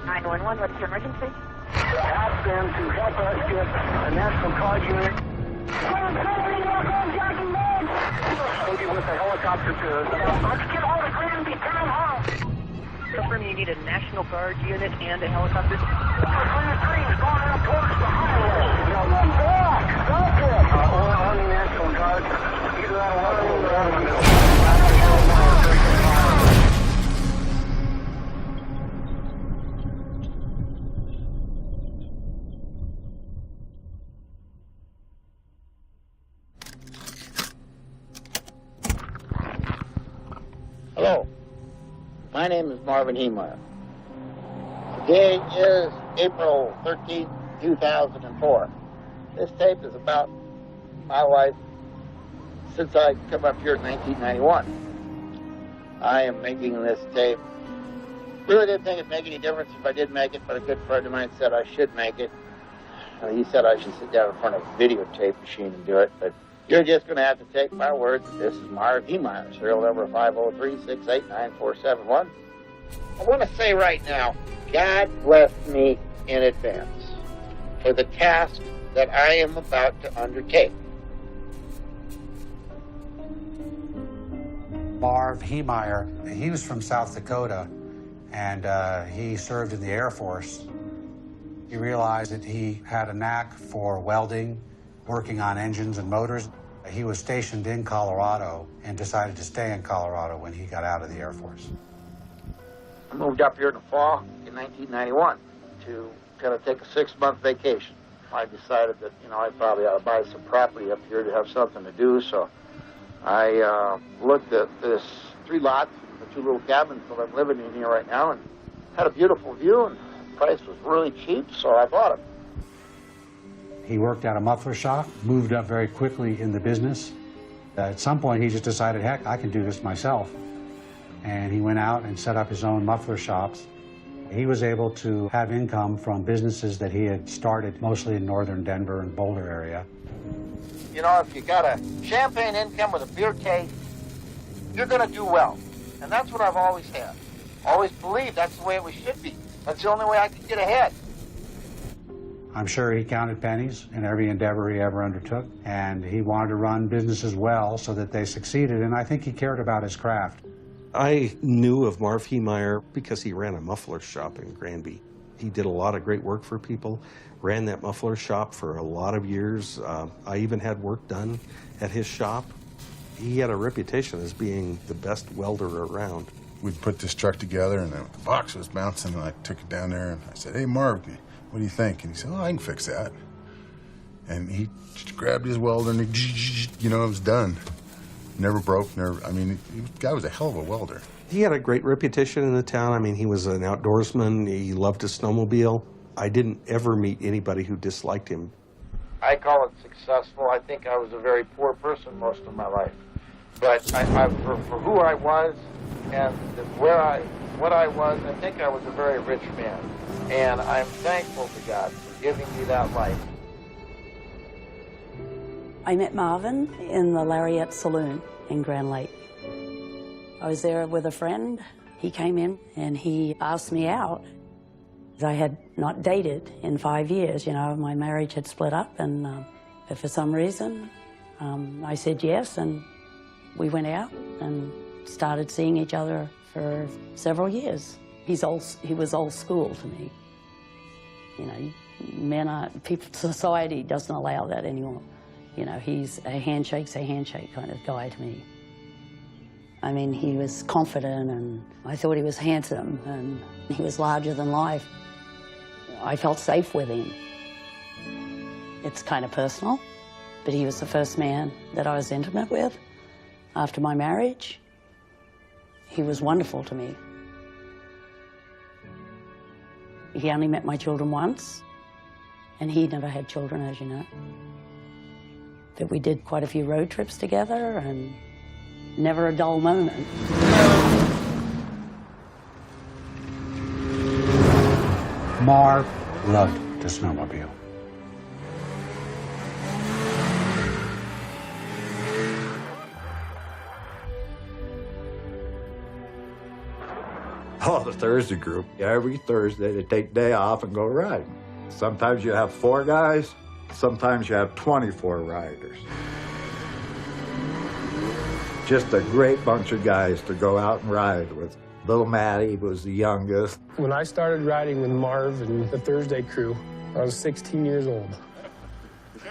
911, what's your emergency? Ask them to help us get a National Guard unit. Maybe with a helicopter to let's get all the Granby town hall. Confirm you need a National Guard unit and a helicopter. Trees going out towards the highway. Now one block. Stop it. Or on the National Guard. Either out of one or out of the middle. Hello, my name is Marvin Heemeyer. Today is April 13th, 2004. This tape is about my life since I come up here in 1991. I am making this tape. Really didn't think it'd make any difference if I did make it, but a good friend of mine said I should make it. He said I should sit down in front of a videotape machine and do it, but you're just going to have to take my word that this is Marvin Heemeyer, serial number 503-689-471. I want to say right now, God bless me in advance for the task that I am about to undertake. Marvin Heemeyer, he was from South Dakota, and he served in the Air Force. He realized that he had a knack for welding, working on engines and motors. He was stationed in Colorado and decided to stay in Colorado when he got out of the Air Force. I moved up here in the fall in 1991 to kind of take a 6-month vacation. I decided that, I probably ought to buy some property up here to have something to do, so I looked at this 3 lots, the 2 little cabins that I'm living in here right now, and had a beautiful view, and the price was really cheap, so I bought it. He worked at a muffler shop, moved up very quickly in the business. At some point, he just decided, heck, I can do this myself. And he went out and set up his own muffler shops. He was able to have income from businesses that he had started mostly in northern Denver and Boulder area. If you got a champagne income with a beer taste, you're going to do well. And that's what I've always had. Always believed that's the way it should be. That's the only way I can get ahead. I'm sure he counted pennies in every endeavor he ever undertook, and he wanted to run businesses well so that they succeeded, and I think he cared about his craft. I knew of Marv Heemeyer because he ran a muffler shop in Granby. He did a lot of great work for people, ran that muffler shop for a lot of years. I even had work done at his shop. He had a reputation as being the best welder around. We'd put this truck together, and the box was bouncing, and I took it down there, and I said, "Hey, Marv, what do you think?" And he said, "Oh, I can fix that." And he grabbed his welder, and it was done. Never broke, the guy was a hell of a welder. He had a great reputation in the town. He was an outdoorsman. He loved to snowmobile. I didn't ever meet anybody who disliked him. I call it successful. I think I was a very poor person most of my life. But for who I was and what I was, I think I was a very rich man. And I'm thankful to God for giving me that life. I met Marvin in the Lariat Saloon in Grand Lake. I was there with a friend. He came in and he asked me out. I had not dated in 5 years. My marriage had split up, and but for some reason, I said yes, and we went out and started seeing each other for several years. He was old school to me. Society doesn't allow that anymore. He's a handshake's a handshake kind of guy to me. He was confident, and I thought he was handsome, and he was larger than life. I felt safe with him. It's kind of personal, but he was the first man that I was intimate with after my marriage. He was wonderful to me. He only met my children once, and he never had children, as you know. But we did quite a few road trips together, and never a dull moment. Marv loved to snowmobile. Oh, the Thursday group. Every Thursday they take day off and go ride. Sometimes you have 4 guys, sometimes you have 24 riders. Just a great bunch of guys to go out and ride with. Little Matty was the youngest. When I started riding with Marv and the Thursday crew, I was 16 years old.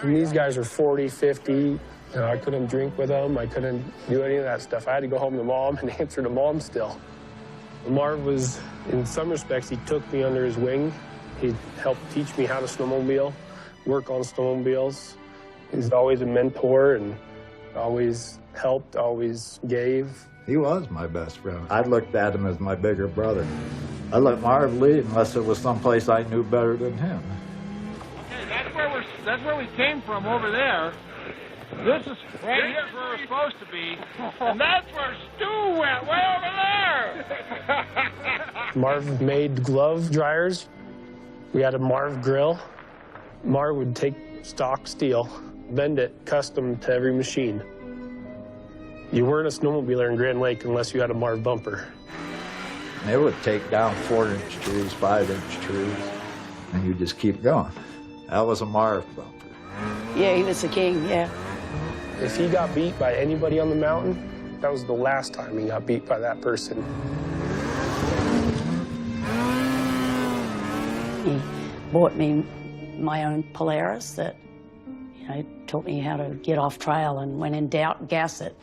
And these guys are 40, 50. You know, I couldn't drink with them. I couldn't do any of that stuff. I had to go home to Mom and answer to Mom still. Marv was, in some respects, he took me under his wing. He helped teach me how to snowmobile, work on snowmobiles. He's always a mentor and always helped, always gave. He was my best friend. I looked at him as my bigger brother. I let Marv lead unless it was someplace I knew better than him. Okay, that's where we came from over there. This is right here's where we're supposed to be, and that's where Stu went, way over there. Marv made glove dryers. We had a Marv grill. Marv would take stock steel, bend it custom to every machine. You weren't a snowmobiler in Grand Lake unless you had a Marv bumper. They would take down 4-inch trees, 5-inch trees, and you just keep going. That was a Marv bumper. Yeah, he was the king, yeah. If he got beat by anybody on the mountain, that was the last time he got beat by that person. He bought me my own Polaris that, you know, taught me how to get off trail, and when in doubt, gas it.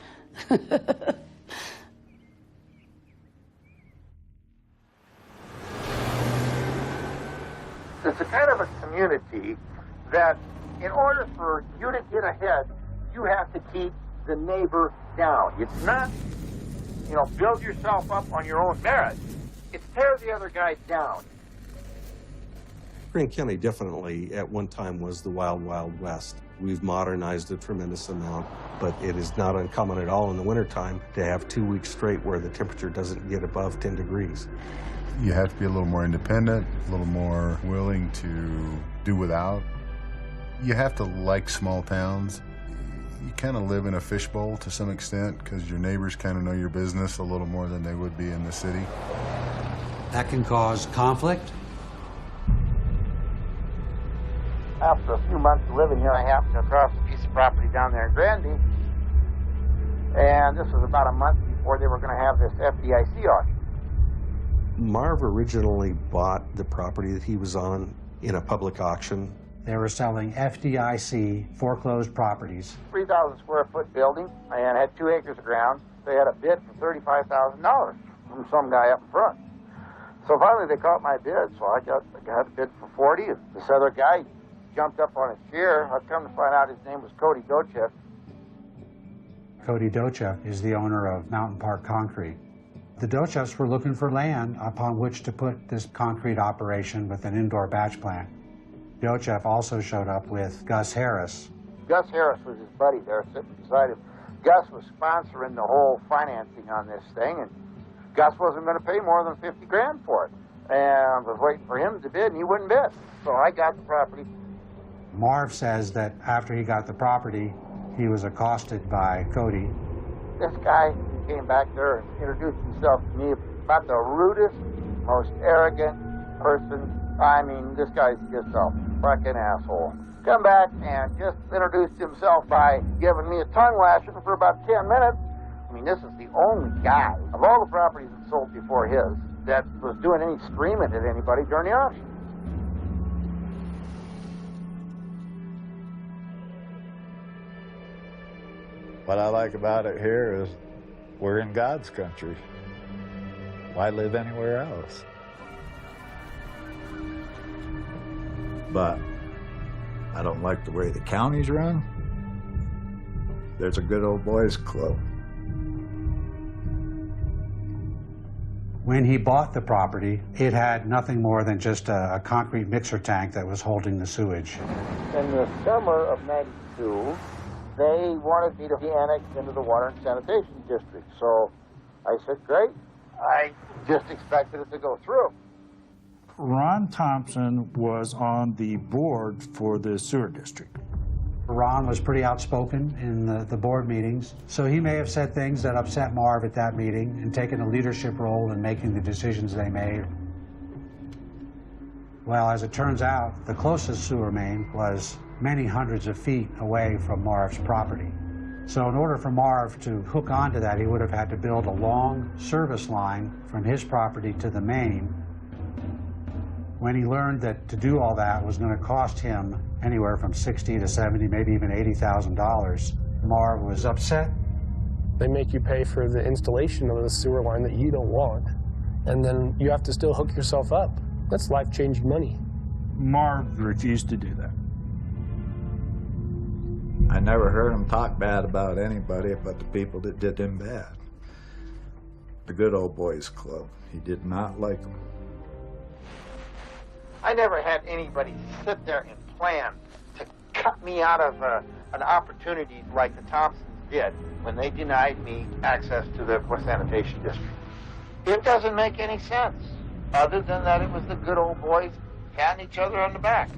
It's a kind of a community that in order for you to get ahead, you have to keep the neighbor down. It's not, you know, build yourself up on your own merit. It's tear the other guy down. Grant County definitely at one time was the wild, wild west. We've modernized a tremendous amount, but it is not uncommon at all in the wintertime to have 2 weeks straight where the temperature doesn't get above 10 degrees. You have to be a little more independent, a little more willing to do without. You have to like small towns. You kind of live in a fishbowl to some extent because your neighbors kind of know your business a little more than they would be in the city. That can cause conflict. After a few months of living here, I happened to cross a piece of property down there in Granby. And this was about a month before they were going to have this FDIC auction. Marv originally bought the property that he was on in a public auction. They were selling FDIC foreclosed properties. 3,000 square foot building and had 2 acres of ground. They had a bid for $35,000 from some guy up front. So finally they caught my bid, so I got a bid for 40. This other guy jumped up on his chair. I've come to find out his name was Cody Dochev. Cody Dochev is the owner of Mountain Park Concrete. The Dochevs were looking for land upon which to put this concrete operation with an indoor batch plant. Dochev also showed up with Gus Harris. Gus Harris was his buddy there sitting beside him. Gus was sponsoring the whole financing on this thing, and Gus wasn't going to pay more than 50 grand for it. And I was waiting for him to bid, and he wouldn't bid. So I got the property. Marv says that after he got the property, he was accosted by Cody. This guy came back there and introduced himself to me about the rudest, most arrogant person. I mean, this guy's just a fucking asshole. Come back and just introduced himself by giving me a tongue lashing for about 10 minutes. I mean, this is the only guy of all the properties that sold before his that was doing any screaming at anybody during the auction. What I like about it here is we're in God's country. Why live anywhere else? But I don't like the way the county's run. There's a good old boys club. When he bought the property, it had nothing more than just a concrete mixer tank that was holding the sewage. In the summer of '92, they wanted me to be annexed into the Water and Sanitation District. So I said, great. I just expected it to go through. Ron Thompson was on the board for the sewer district. Ron was pretty outspoken in the board meetings, so he may have said things that upset Marv at that meeting and taken a leadership role in making the decisions they made. Well, as it turns out, the closest sewer main was many hundreds of feet away from Marv's property. So in order for Marv to hook onto that, he would have had to build a long service line from his property to the main. When he learned that to do all that was going to cost him anywhere from $60,000 to $70,000, maybe even $80,000, Marv was upset. They make you pay for the installation of the sewer line that you don't want, and then you have to still hook yourself up. That's life-changing money. Marv refused to do that. I never heard him talk bad about anybody but the people that did him bad. The good old boys club. He did not like them. I never had anybody sit there and plan to cut me out of an opportunity like the Thompsons did when they denied me access to the sanitation district. It doesn't make any sense, other than that it was the good old boys patting each other on the back.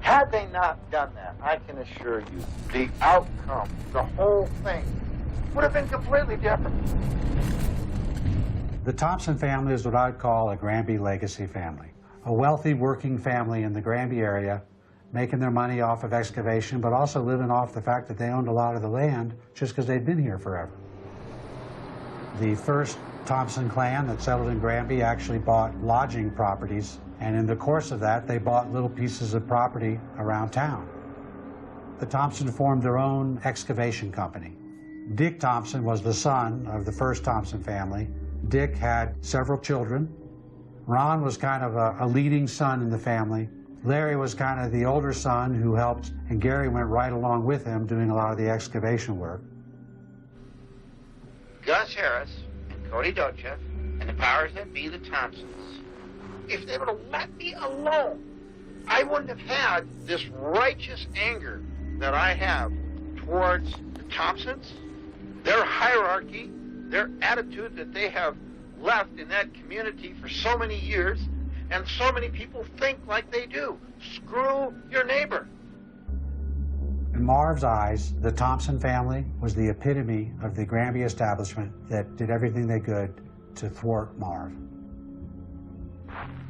Had they not done that, I can assure you, the outcome, the whole thing, would have been completely different. The Thompson family is what I'd call a Granby legacy family. A wealthy working family in the Granby area, making their money off of excavation, but also living off the fact that they owned a lot of the land just because they'd been here forever. The first Thompson clan that settled in Granby actually bought lodging properties, and in the course of that, they bought little pieces of property around town. The Thompson formed their own excavation company. Dick Thompson was the son of the first Thompson family. Dick had several children. Ron was kind of a leading son in the family. Larry was kind of the older son who helped, and Gary went right along with him doing a lot of the excavation work. Gus Harris and Cody Dochev and the powers that be, the Thompsons, if they would have let me alone, I wouldn't have had this righteous anger that I have towards the Thompsons, their hierarchy, their attitude that they have left in that community for so many years, and so many people think like they do. Screw your neighbor. In Marv's eyes, the Thompson family was the epitome of the Granby establishment that did everything they could to thwart Marv.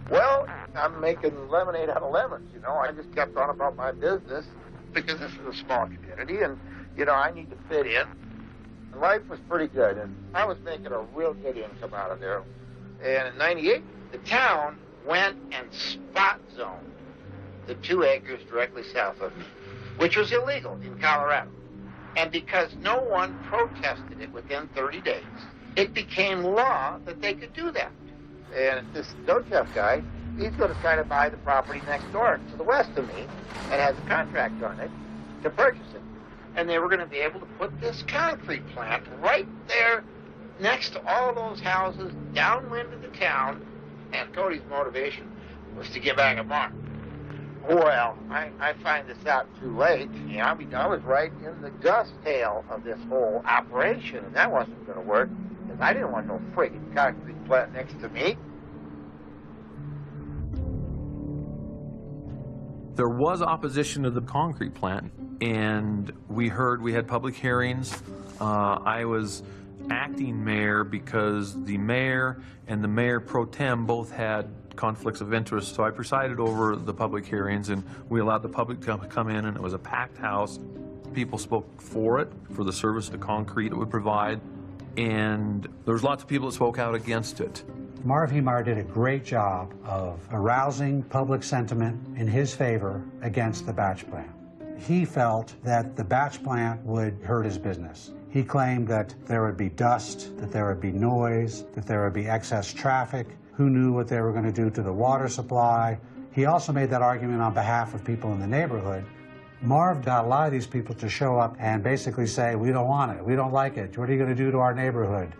Well, I'm making lemonade out of lemons, you know. I just kept on about my business because this is a small community, and, you know, I need to fit in. Life was pretty good, and I was making a real good income out of there. And in '98, the town went and spot zoned the 2 acres directly south of me, which was illegal in Colorado. And because no one protested it within 30 days, it became law that they could do that. And this Dochev guy, he's going to try to buy the property next door to the west of me and has a contract on it to purchase it. And they were going to be able to put this concrete plant right there next to all those houses downwind of the town. And Cody's motivation was to get back at Marv. Well, I find this out too late. You know, I mean, I was right in the Gus tail of this whole operation, and that wasn't going to work, because I didn't want no friggin' concrete plant next to me. There was opposition to the concrete plant, and we had public hearings. I was acting mayor because the mayor and the mayor pro tem both had conflicts of interest, so I presided over the public hearings, and we allowed the public to come in, and it was a packed house. People spoke for it, for the service the concrete it would provide, and there was lots of people that spoke out against it. Marv Heemeyer did a great job of arousing public sentiment in his favor against the batch plant. He felt that the batch plant would hurt his business. He claimed that there would be dust, that there would be noise, that there would be excess traffic. Who knew what they were going to do to the water supply? He also made that argument on behalf of people in the neighborhood. Marv got a lot of these people to show up and basically say, we don't want it, we don't like it, what are you going to do to our neighborhood?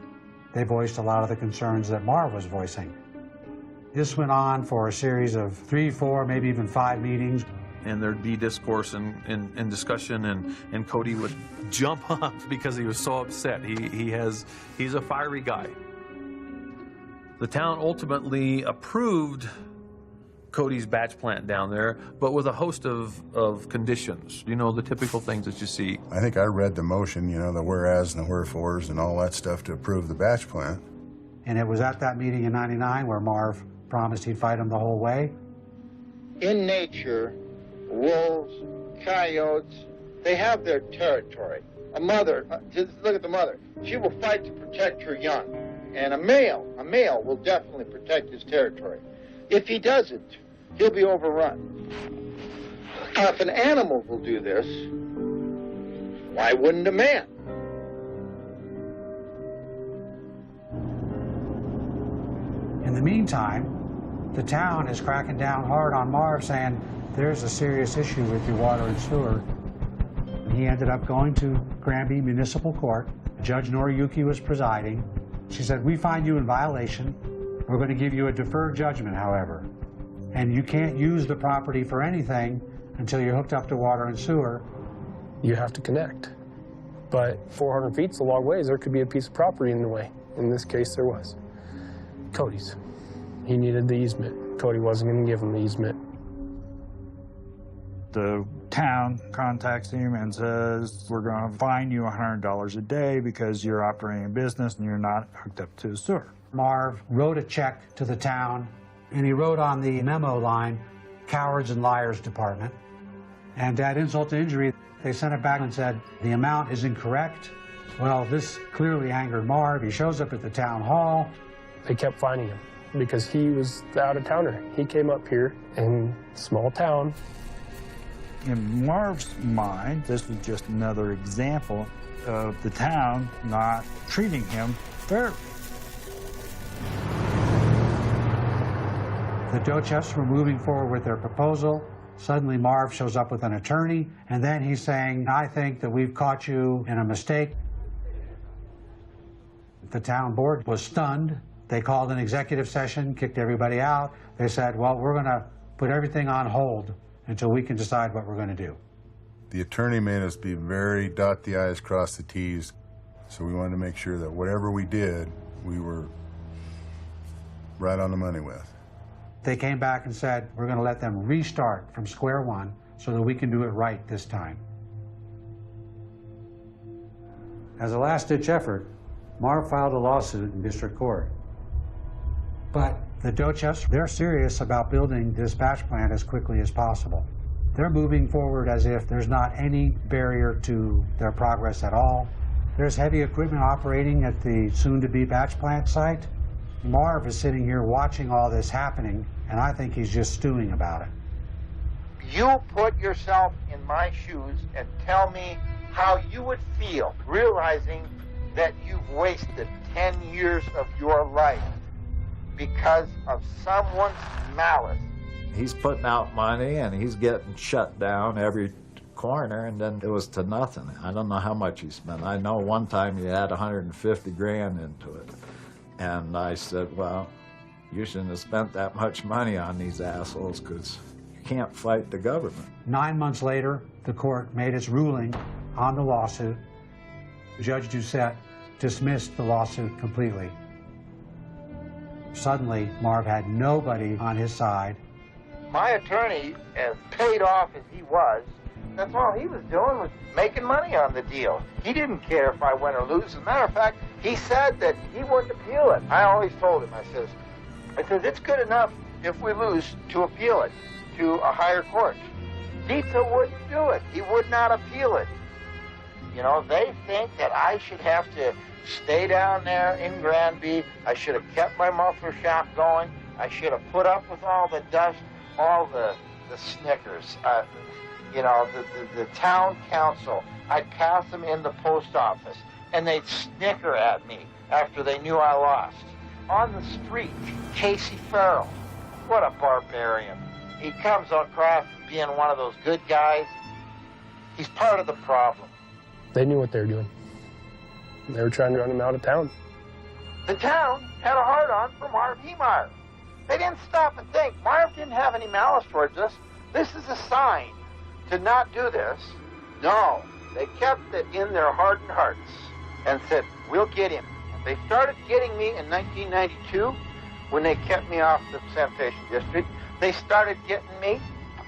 They voiced a lot of the concerns that Marv was voicing. This went on for a series of 3, 4, maybe even 5 meetings. And there'd be discourse and discussion, and Cody would jump up because he was so upset. He's a fiery guy. The town ultimately approved Cody's batch plant down there, but with a host of conditions, you know, the typical things that you see. I think I read the motion, you know, the whereas and the wherefores and all that stuff to approve the batch plant. And it was at that meeting in '99 where Marv promised he'd fight him the whole way. In nature, wolves, coyotes, they have their territory. A mother, just look at the mother. She will fight to protect her young. And a male will definitely protect his territory. If he doesn't, he'll be overrun. Now, if an animal will do this, why wouldn't a man? In the meantime, the town is cracking down hard on Marv, saying there's a serious issue with your water and sewer. He ended up going to Granby Municipal Court. Judge Noriyuki was presiding. She said, we find you in violation. We're going to give you a deferred judgment, however. And you can't use the property for anything until you're hooked up to water and sewer. You have to connect. But 400 feet's a long ways. There could be a piece of property in the way. In this case, there was. Cody's. He needed the easement. Cody wasn't going to give him the easement. The town contacts him and says, we're going to fine you $100 a day because you're operating a business and you're not hooked up to the sewer. Marv wrote a check to the town, and he wrote on the memo line, Cowards and Liars Department. And at insult to injury, they sent it back and said, the amount is incorrect. Well, this clearly angered Marv. He shows up at the town hall. They kept fining him because he was the out-of-towner. He came up here in a small town. In Marv's mind, this was just another example of the town not treating him fairly. The Dochefs were moving forward with their proposal. Suddenly Marv shows up with an attorney, and then he's saying, I think that we've caught you in a mistake. The town board was stunned. They called an executive session, kicked everybody out. They said, well, we're going to put everything on hold until we can decide what we're going to do. The attorney made us be very dot the I's, cross the T's. So we wanted to make sure that whatever we did, we were right on the money with. They came back and said, we're going to let them restart from square one so that we can do it right this time. As a last-ditch effort, Marv filed a lawsuit in district court. But the Dochefs, they're serious about building this batch plant as quickly as possible. They're moving forward as if there's not any barrier to their progress at all. There's heavy equipment operating at the soon-to-be batch plant site. Marv is sitting here watching all this happening, and I think he's just stewing about it. You put yourself in my shoes and tell me how you would feel realizing that you've wasted 10 years of your life because of someone's malice. He's putting out money and he's getting shut down every corner, and then it was to nothing. I don't know how much he spent. I know one time he had 150 grand into it. And I said, well, you shouldn't have spent that much money on these assholes because you can't fight the government. 9 months later, the court made its ruling on the lawsuit. Judge Doucette dismissed the lawsuit completely. Suddenly, Marv had nobody on his side. My attorney, as paid off as he was, that's all he was doing was making money on the deal. He didn't care if I win or lose. As a matter of fact, he said that he wouldn't appeal it. I always told him, I says, it's good enough if we lose to appeal it to a higher court. Dita wouldn't do it. He would not appeal it. You know, they think that I should have to stay down there in Granby. I should have kept my muffler shop going. I should have put up with all the dust, all the snickers. You know, the town council. I'd pass them in the post office, and they'd snicker at me after they knew I lost. On the street, Casey Farrell. What a barbarian. He comes across as being one of those good guys. He's part of the problem. They knew what they were doing. They were trying to run him out of town. The town had a hard-on for Marvin Heemeyer. They didn't stop and think. Marv didn't have any malice towards us. This is a sign to not do this. No, they kept it in their hardened hearts and said, we'll get him. They started getting me in 1992 when they kept me off the sanitation district. They started getting me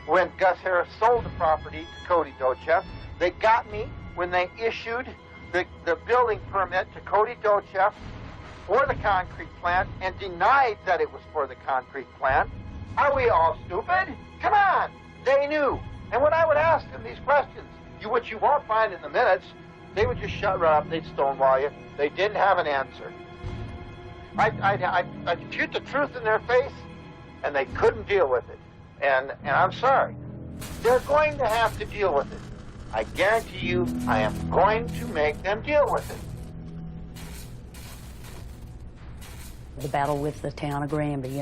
when Gus Harris sold the property to Cody Dochev. They got me when they issued the building permit to Cody Dochev for the concrete plant and denied that it was for the concrete plant. Are we all stupid? Come on! They knew. And when I would ask them these questions, which you won't find in the minutes, they would just shut right up, they'd stonewall you. They didn't have an answer. I'd shoot the truth in their face, and they couldn't deal with it. And I'm sorry. They're going to have to deal with it. I guarantee you, I am going to make them deal with it. The battle with the town of Granby,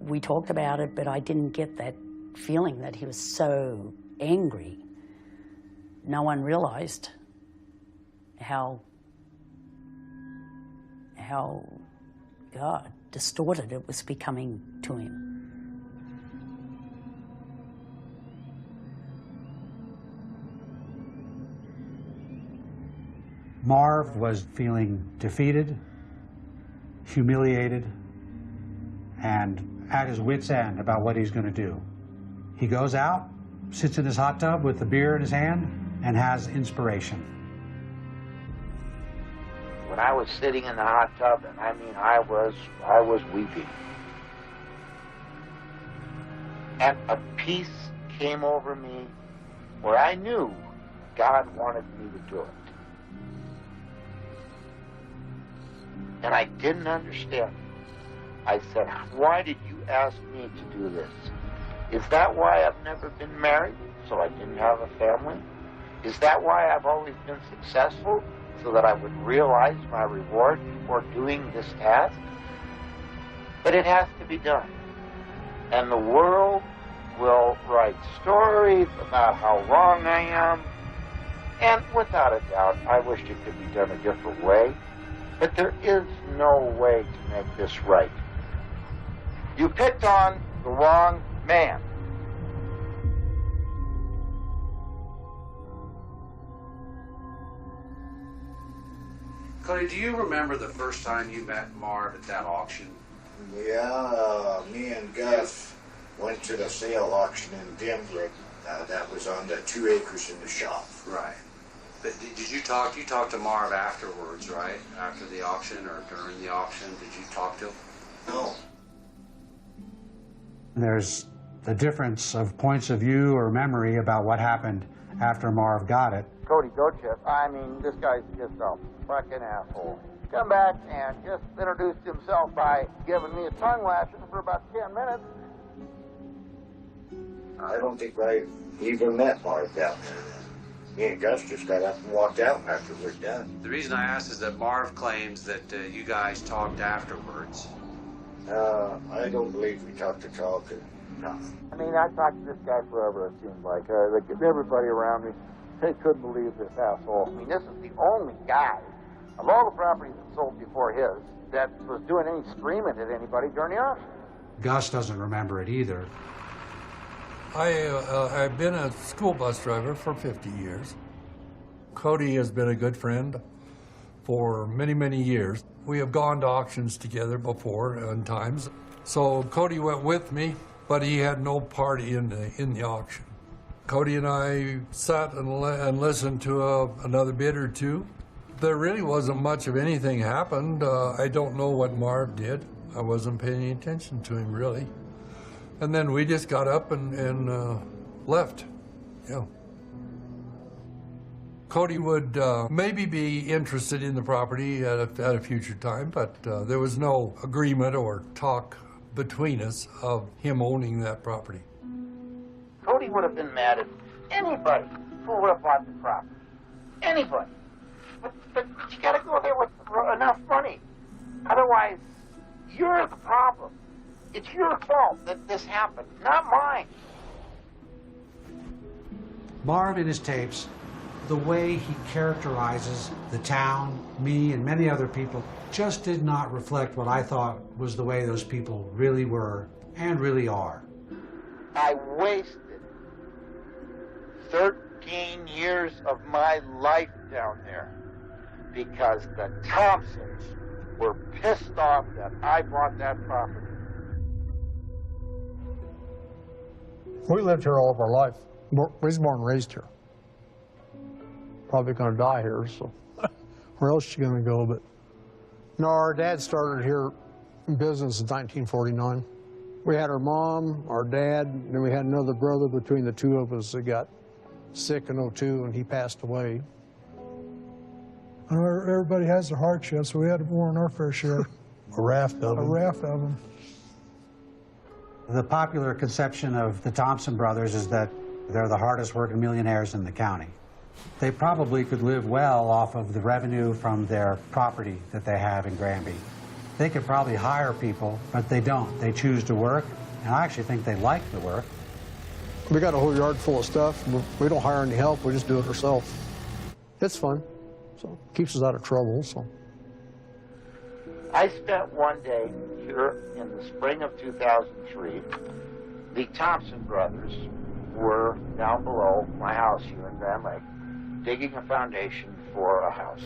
we talked about it, but I didn't get that feeling that he was so angry. No one realized how God, distorted it was becoming to him. Marv was feeling defeated, humiliated, and at his wit's end about what he's going to do. He goes out, sits in his hot tub with the beer in his hand, and has inspiration. When I was sitting in the hot tub, and I mean, I was weeping. And a peace came over me where I knew God wanted me to do it. And I didn't understand. I said, why did you ask me to do this? Is that why I've never been married, so I didn't have a family? Is that why I've always been successful, so that I would realize my reward before doing this task? But it has to be done. And the world will write stories about how wrong I am. And without a doubt, I wish it could be done a different way. But there is no way to make this right. You picked on the wrong man. Cody, do you remember the first time you met Marv at that auction? Yeah, me and Gus went to the sale auction in Denver. That was on the 2 acres in the shop. Right. But did you talk? You talked to Marv afterwards, right? After the auction or during the auction, did you talk to him? No. There's a difference of points of view or memory about what happened after Marv got it. Cody Dochev, I mean, this guy's just a fucking asshole. Come back and just introduced himself by giving me a tongue lashing for about 10 minutes. I don't think I even met Marv down there. Me and Gus just got up and walked out after we're done. The reason I asked is that Marv claims that you guys talked afterwards. I don't believe we talked to talk. No. I mean, I talked to this guy forever, it seemed like. Everybody around me, they couldn't believe this asshole. I mean, this is the only guy, of all the properties that sold before his, that was doing any screaming at anybody during the auction. Gus doesn't remember it either. I've been a school bus driver for 50 years. Cody has been a good friend for many, many years. We have gone to auctions together before in times. So Cody went with me, but he had no party in the auction. Cody and I sat and listened to another bid or two. There really wasn't much of anything happened. I don't know what Marv did. I wasn't paying attention to him, really. And then we just got up and left. Yeah. Cody would maybe be interested in the property at a future time, but there was no agreement or talk between us of him owning that property. Cody would have been mad at anybody who would have bought the property. Anybody. But you gotta go there with enough money. Otherwise, you're the problem. It's your fault that this happened, not mine. Marv, in his tapes, the way he characterizes the town, me, and many other people, just did not reflect what I thought was the way those people really were and really are. I wasted 13 years of my life down there because the Thompsons were pissed off that I bought that property. We lived here all of our life. We was born and raised here. Probably going to die here, so where else is she going to go? But no, our dad started here in business in 1949. We had our mom, our dad, and then we had another brother between the two of us that got sick in '02, and he passed away. Everybody has their hardships, so we had more than our fair share. A raft of them. A raft of them. The popular conception of the Thompson brothers is that they're the hardest working millionaires in the county. They probably could live well off of the revenue from their property that they have in Granby. They could probably hire people, but they don't. They choose to work, and I actually think they like the work. We got a whole yard full of stuff. We don't hire any help. We just do it ourselves. It's fun, so it keeps us out of trouble. So I spent one day here in the spring of 2003. The Thompson brothers were down below my house here in Grand Lake, digging a foundation for a house.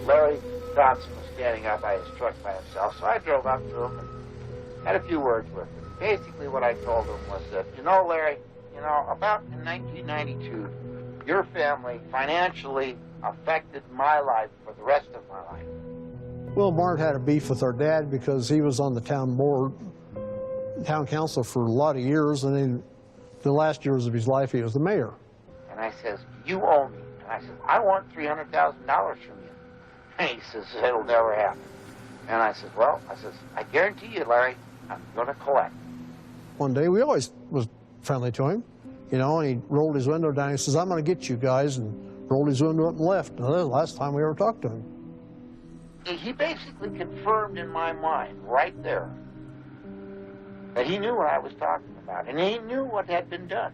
Larry Thompson was standing out by his truck by himself, so I drove up to him and had a few words with him. Basically what I told him was that, you know, Larry, you know, about in 1992, your family financially affected my life for the rest of my life. Well, Marv had a beef with our dad because he was on the town board, town council for a lot of years, and then the last years of his life, he was the mayor. And I says, you owe me. And I says, I want $300,000 from you. And he says, it'll never happen. And I says, well, I guarantee you, Larry, I'm going to collect. One day, we always was friendly to him, you know, and he rolled his window down. He says, I'm going to get you guys, and rolled his window up and left. And that was the last time we ever talked to him. He basically confirmed in my mind right there that he knew what I was talking about, and he knew what had been done,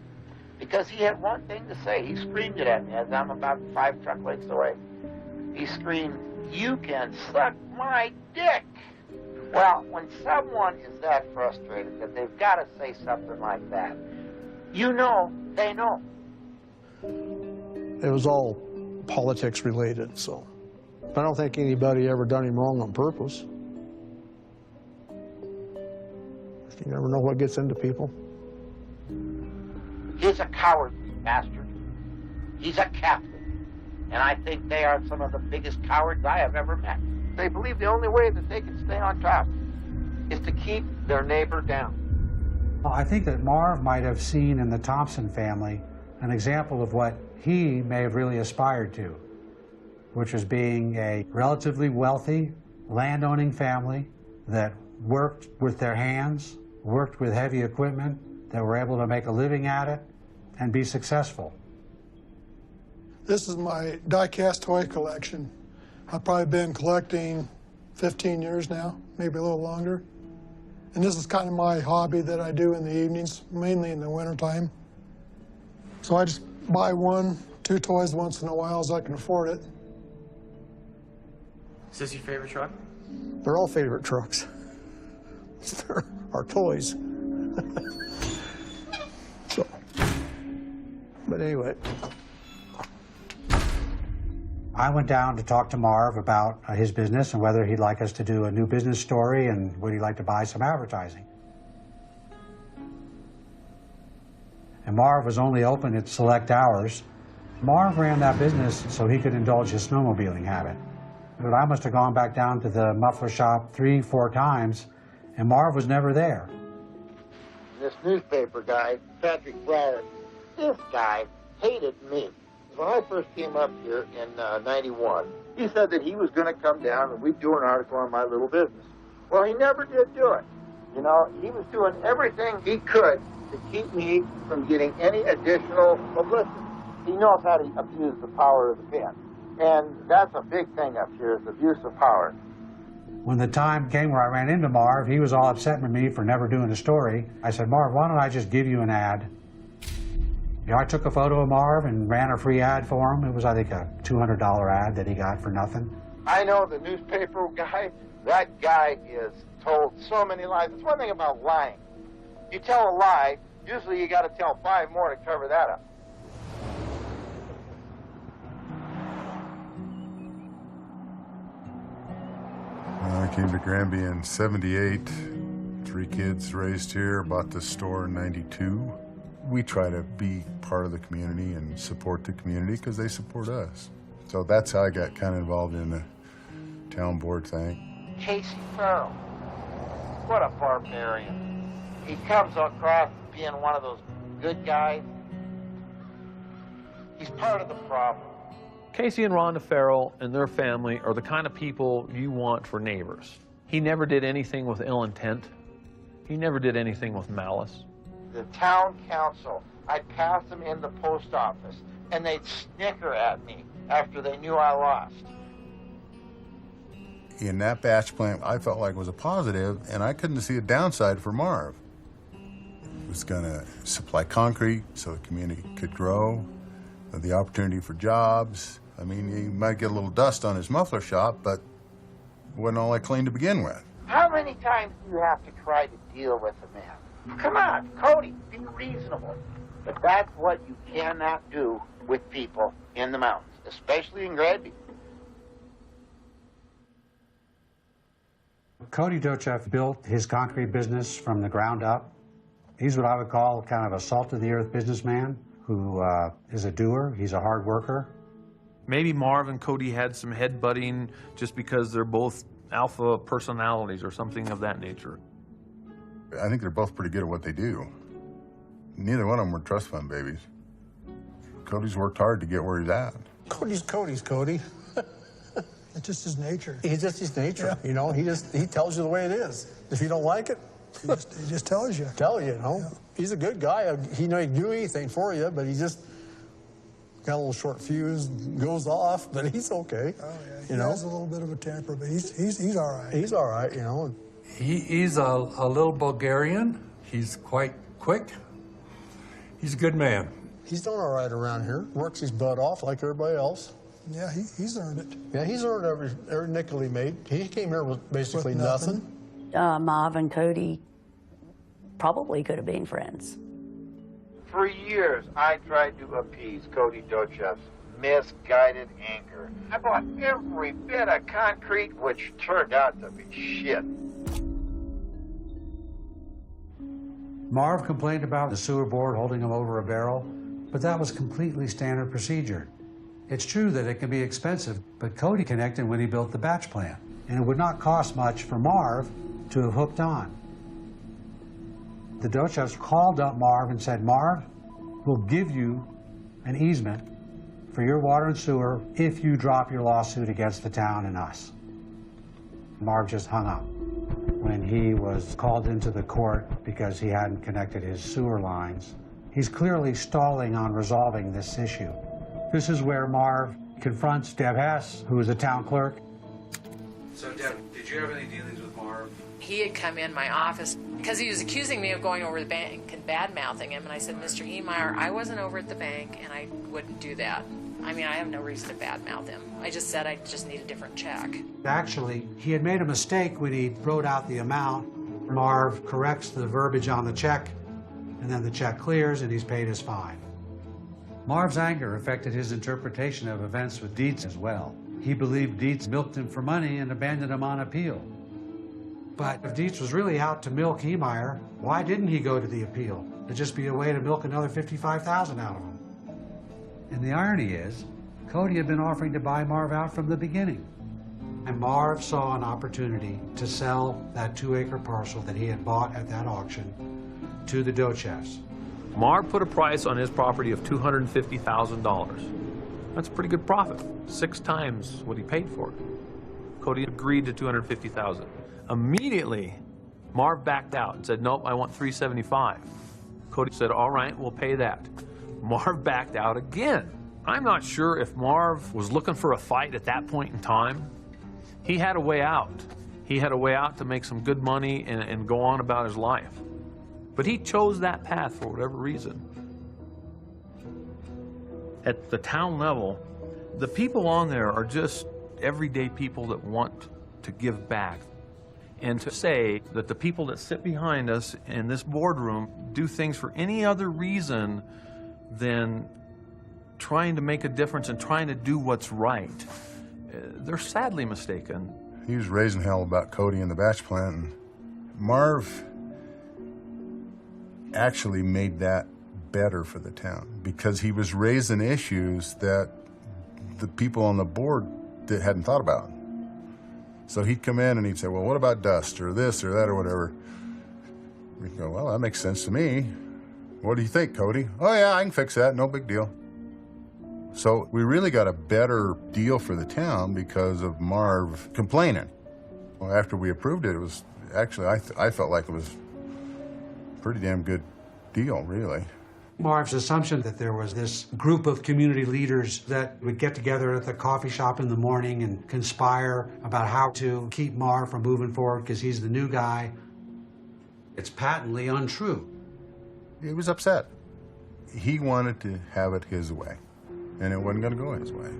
because he had one thing to say. He screamed it at me as I'm about 5 truck lengths away. He screamed, you can suck my dick. Well, when someone is that frustrated that they've got to say something like that, you know they know. It was all politics related, so I don't think anybody ever done him wrong on purpose. You never know what gets into people. He's a cowardly bastard. He's a Catholic. And I think they are some of the biggest cowards I have ever met. They believe the only way that they can stay on top is to keep their neighbor down. Well, I think that Marv might have seen in the Thompson family an example of what he may have really aspired to, which was being a relatively wealthy, land-owning family that worked with their hands, worked with heavy equipment, that were able to make a living at it and be successful. This is my die-cast toy collection. I've probably been collecting 15 years now, maybe a little longer. And this is kind of my hobby that I do in the evenings, mainly in the wintertime. So I just buy 1, 2 toys once in a while as I can afford it. Is this your favorite truck? They're all favorite trucks. They're our toys. So, but anyway. I went down to talk to Marv about his business and whether he'd like us to do a new business story and would he like to buy some advertising. And Marv was only open at select hours. Marv ran that business so he could indulge his snowmobiling habit. But I must have gone back down to the muffler shop 3, 4 times, and Marv was never there. This newspaper guy, Patrick Brower, this guy hated me. When I first came up here in '91, he said that he was going to come down and we'd do an article on my little business. Well, he never did do it. You know, he was doing everything he could to keep me from getting any additional publicity. He knows how to abuse the power of the pen. And that's a big thing up here, is abuse of power. When the time came where I ran into Marv, he was all upset with me for never doing a story. I said, Marv, why don't I just give you an ad? You know, I took a photo of Marv and ran a free ad for him. It was, I think, a $200 ad that he got for nothing. I know the newspaper guy. That guy is told so many lies. It's one thing about lying. You tell a lie, usually you got to tell 5 more to cover that up. I came to Granby in '78. 3 kids raised here, bought this store in '92. We try to be part of the community and support the community because they support us. So that's how I got kind of involved in the town board thing. Casey Farrell, what a barbarian. He comes across being one of those good guys. He's part of the problem. Casey and Rhonda Farrell and their family are the kind of people you want for neighbors. He never did anything with ill intent. He never did anything with malice. The town council, I'd pass them in the post office, and they'd snicker at me after they knew I lost. In that batch plant, I felt like it was a positive, and I couldn't see a downside for Marv. It was going to supply concrete so the community could grow, the opportunity for jobs. I mean, he might get a little dust on his muffler shop, but it wasn't all that clean to begin with. How many times do you have to try to deal with a man? Come on, Cody, be reasonable. But that's what you cannot do with people in the mountains, especially in Granby. Cody Dochev built his concrete business from the ground up. He's what I would call kind of a salt-of-the-earth businessman who is a doer. He's a hard worker. Maybe Marv and Cody had some head-butting just because they're both alpha personalities or something of that nature. I think they're both pretty good at what they do. Neither one of them were trust fund babies. Cody's worked hard to get where he's at. Cody's Cody. It's just his nature. He's just his nature, you know. He tells you the way it is. If you don't like it, he just tells you. You know. Yeah. He's a good guy. He don't do anything for you, but he just got a little short fuse, goes off, but he's okay. Oh yeah, he has a little bit of a temper, but he's all right. He's all right, you know. He's a little Bulgarian. He's quite quick. He's a good man. He's done all right around here. Works his butt off like everybody else. Yeah, he's earned it. Yeah, he's earned every nickel he made. He came here with basically nothing. Marv and Cody probably could have been friends. For years, I tried to appease Cody Dochev's misguided anger. I bought every bit of concrete, which turned out to be shit. Marv complained about the sewer board holding him over a barrel, but that was completely standard procedure. It's true that it can be expensive, but Cody connected when he built the batch plant, and it would not cost much for Marv to have hooked on. The Dochevs called up Marv and said, Marv, we'll give you an easement for your water and sewer if you drop your lawsuit against the town and us. Marv just hung up when he was called into the court because he hadn't connected his sewer lines. He's clearly stalling on resolving this issue. This is where Marv confronts Deb Hess, who is the town clerk. So, Deb, did you have any dealings with Marv? He had come in my office because he was accusing me of going over the bank and bad-mouthing him. And I said, Mr. Heemeyer, I wasn't over at the bank, and I wouldn't do that. I mean, I have no reason to bad-mouth him. I just said I just need a different check. Actually, he had made a mistake when he wrote out the amount. Marv corrects the verbiage on the check, and then the check clears, and he's paid his fine. Marv's anger affected his interpretation of events with Dietz as well. He believed Dietz milked him for money and abandoned him on appeal. But if Dietz was really out to milk Heemeyer, why didn't he go to the appeal? It'd just be a way to milk another $55,000 out of him. And the irony is, Cody had been offering to buy Marv out from the beginning. And Marv saw an opportunity to sell that 2-acre parcel that he had bought at that auction to the Dochevs. Marv put a price on his property of $250,000. That's a pretty good profit, 6 times what he paid for it. Cody agreed to $250,000. Immediately, Marv backed out and said, nope, I want $375,000. Cody said, all right, we'll pay that. Marv backed out again. I'm not sure if Marv was looking for a fight at that point in time. He had a way out. He had a way out to make some good money and go on about his life. But he chose that path for whatever reason. At the town level, the people on there are just everyday people that want to give back. And to say that the people that sit behind us in this boardroom do things for any other reason than trying to make a difference and trying to do what's right, they're sadly mistaken. He was raising hell about Cody and the batch plant, and Marv actually made that better for the town because he was raising issues that the people on the board that hadn't thought about. So he'd come in and he'd say, well, what about dust or this or that or whatever? We'd go, well, that makes sense to me. What do you think, Cody? Oh, yeah, I can fix that. No big deal. So we really got a better deal for the town because of Marv complaining. Well, after we approved it, it was actually, I felt like it was a pretty damn good deal, really. Marv's assumption that there was this group of community leaders that would get together at the coffee shop in the morning and conspire about how to keep Marv from moving forward because he's the new guy, it's patently untrue. He was upset. He wanted to have it his way, and it wasn't going to go his way.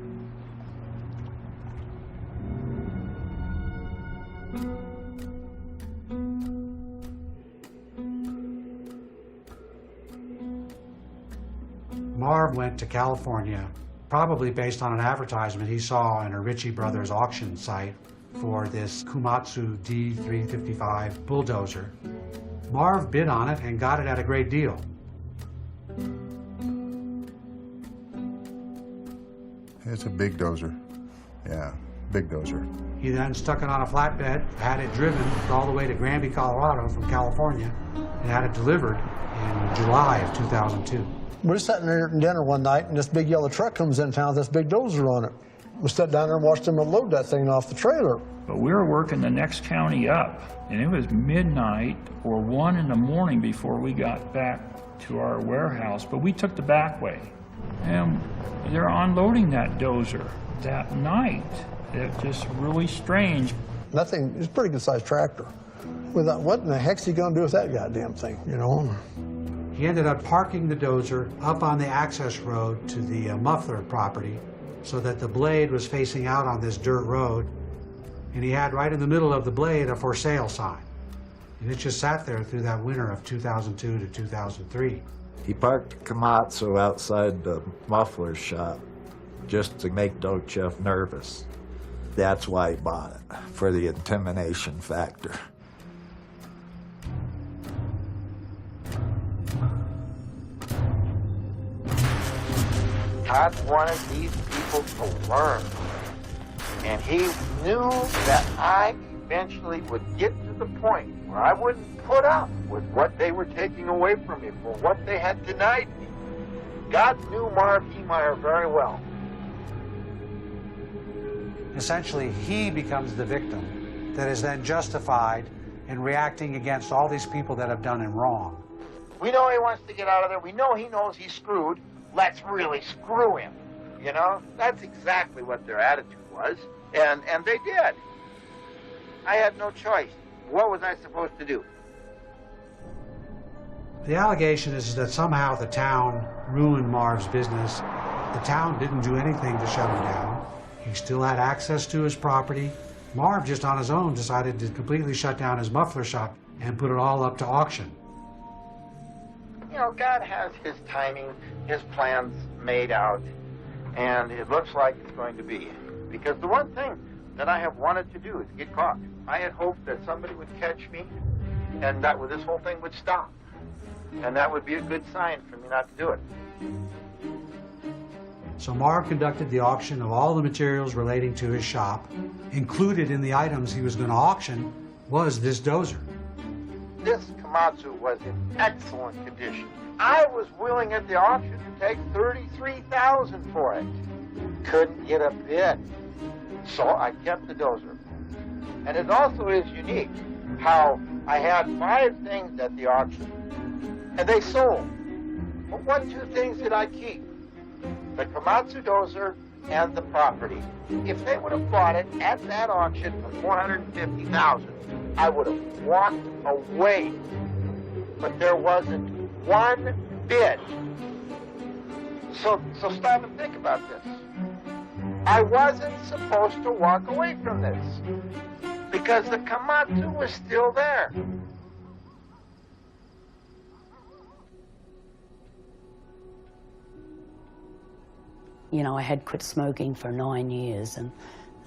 Marv went to California, probably based on an advertisement he saw in a Ritchie Brothers auction site for this Komatsu D355 bulldozer. Marv bid on it and got it at a great deal. It's a big dozer. Yeah, big dozer. He then stuck it on a flatbed, had it driven all the way to Granby, Colorado from California, and had it delivered in July of 2002. We were sitting there eating dinner one night, and this big yellow truck comes in town with this big dozer on it. We sat down there and watched them unload that thing off the trailer. But we were working the next county up, and it was midnight or 1 in the morning before we got back to our warehouse, but we took the back way. And they're unloading that dozer that night. It's just really strange. That thing is a pretty good-sized tractor. We thought, what in the heck's he gonna do with that goddamn thing, you know? He ended up parking the dozer up on the access road to the muffler property so that the blade was facing out on this dirt road, and he had right in the middle of the blade a for sale sign. And it just sat there through that winter of 2002 to 2003. He parked the Komatsu outside the muffler shop just to make Dochev nervous. That's why he bought it, for the intimidation factor. Todd wanted these people to learn. And he knew that I eventually would get to the point where I wouldn't put up with what they were taking away from me for what they had denied me. God knew Marvin Heemeyer very well. Essentially, he becomes the victim that is then justified in reacting against all these people that have done him wrong. We know he wants to get out of there. We know he knows he's screwed. Let's really screw him. You know, that's exactly what their attitude was. And they did. I had no choice. What was I supposed to do? The allegation is that somehow the town ruined Marv's business. The town didn't do anything to shut him down. He still had access to his property. Marv just on his own decided to completely shut down his muffler shop and put it all up to auction. You know, God has his timing, his plans made out, and it looks like it's going to be. Because the one thing that I have wanted to do is get caught. I had hoped that somebody would catch me and that this whole thing would stop. And that would be a good sign for me not to do it. So Marv conducted the auction of all the materials relating to his shop. Included in the items he was going to auction was this dozer. This Komatsu was in excellent condition. I was willing at the auction to take $33,000 for it. Couldn't get a bid. So I kept the dozer. And it also is unique how I had 5 things at the auction, and they sold. But what 2 things did I keep? The Komatsu dozer and the property. If they would have bought it at that auction for $450,000, I would have walked away. But there wasn't one bid. So stop and think about this. I wasn't supposed to walk away from this because the Komatsu was still there. You know, I had quit smoking for 9 years, and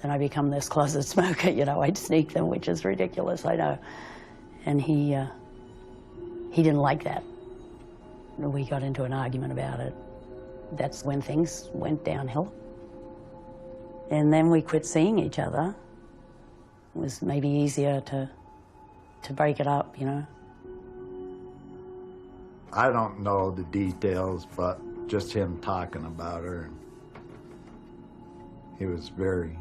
then I become this closet smoker. You know, I'd sneak them, which is ridiculous, I know. And he didn't like that. We got into an argument about it. That's when things went downhill. And then we quit seeing each other. It was maybe easier to break it up, you know. I don't know the details, but just him talking about her. He was very